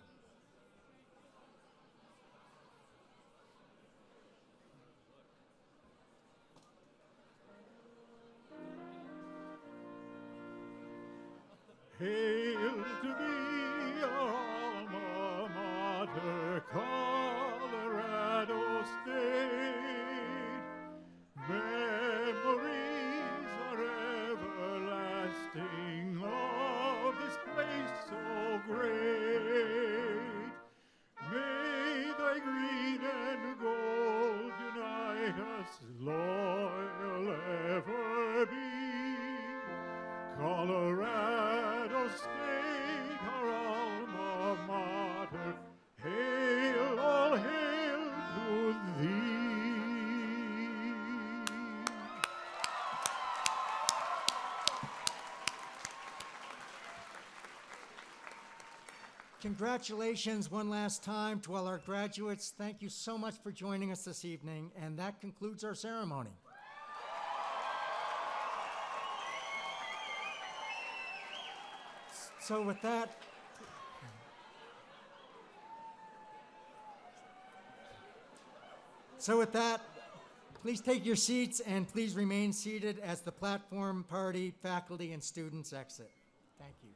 Hail to thee, alma mater, Colorado State. Memories are everlasting of this place so great. May thy green and gold unite us, loyal ever be. Colorado State, our alma mater, hail, all hail to thee. Congratulations one last time to all our graduates. Thank you so much for joining us this evening, and that concludes our ceremony. So with that, please take your seats and please remain seated as the platform party, faculty, and students exit. Thank you.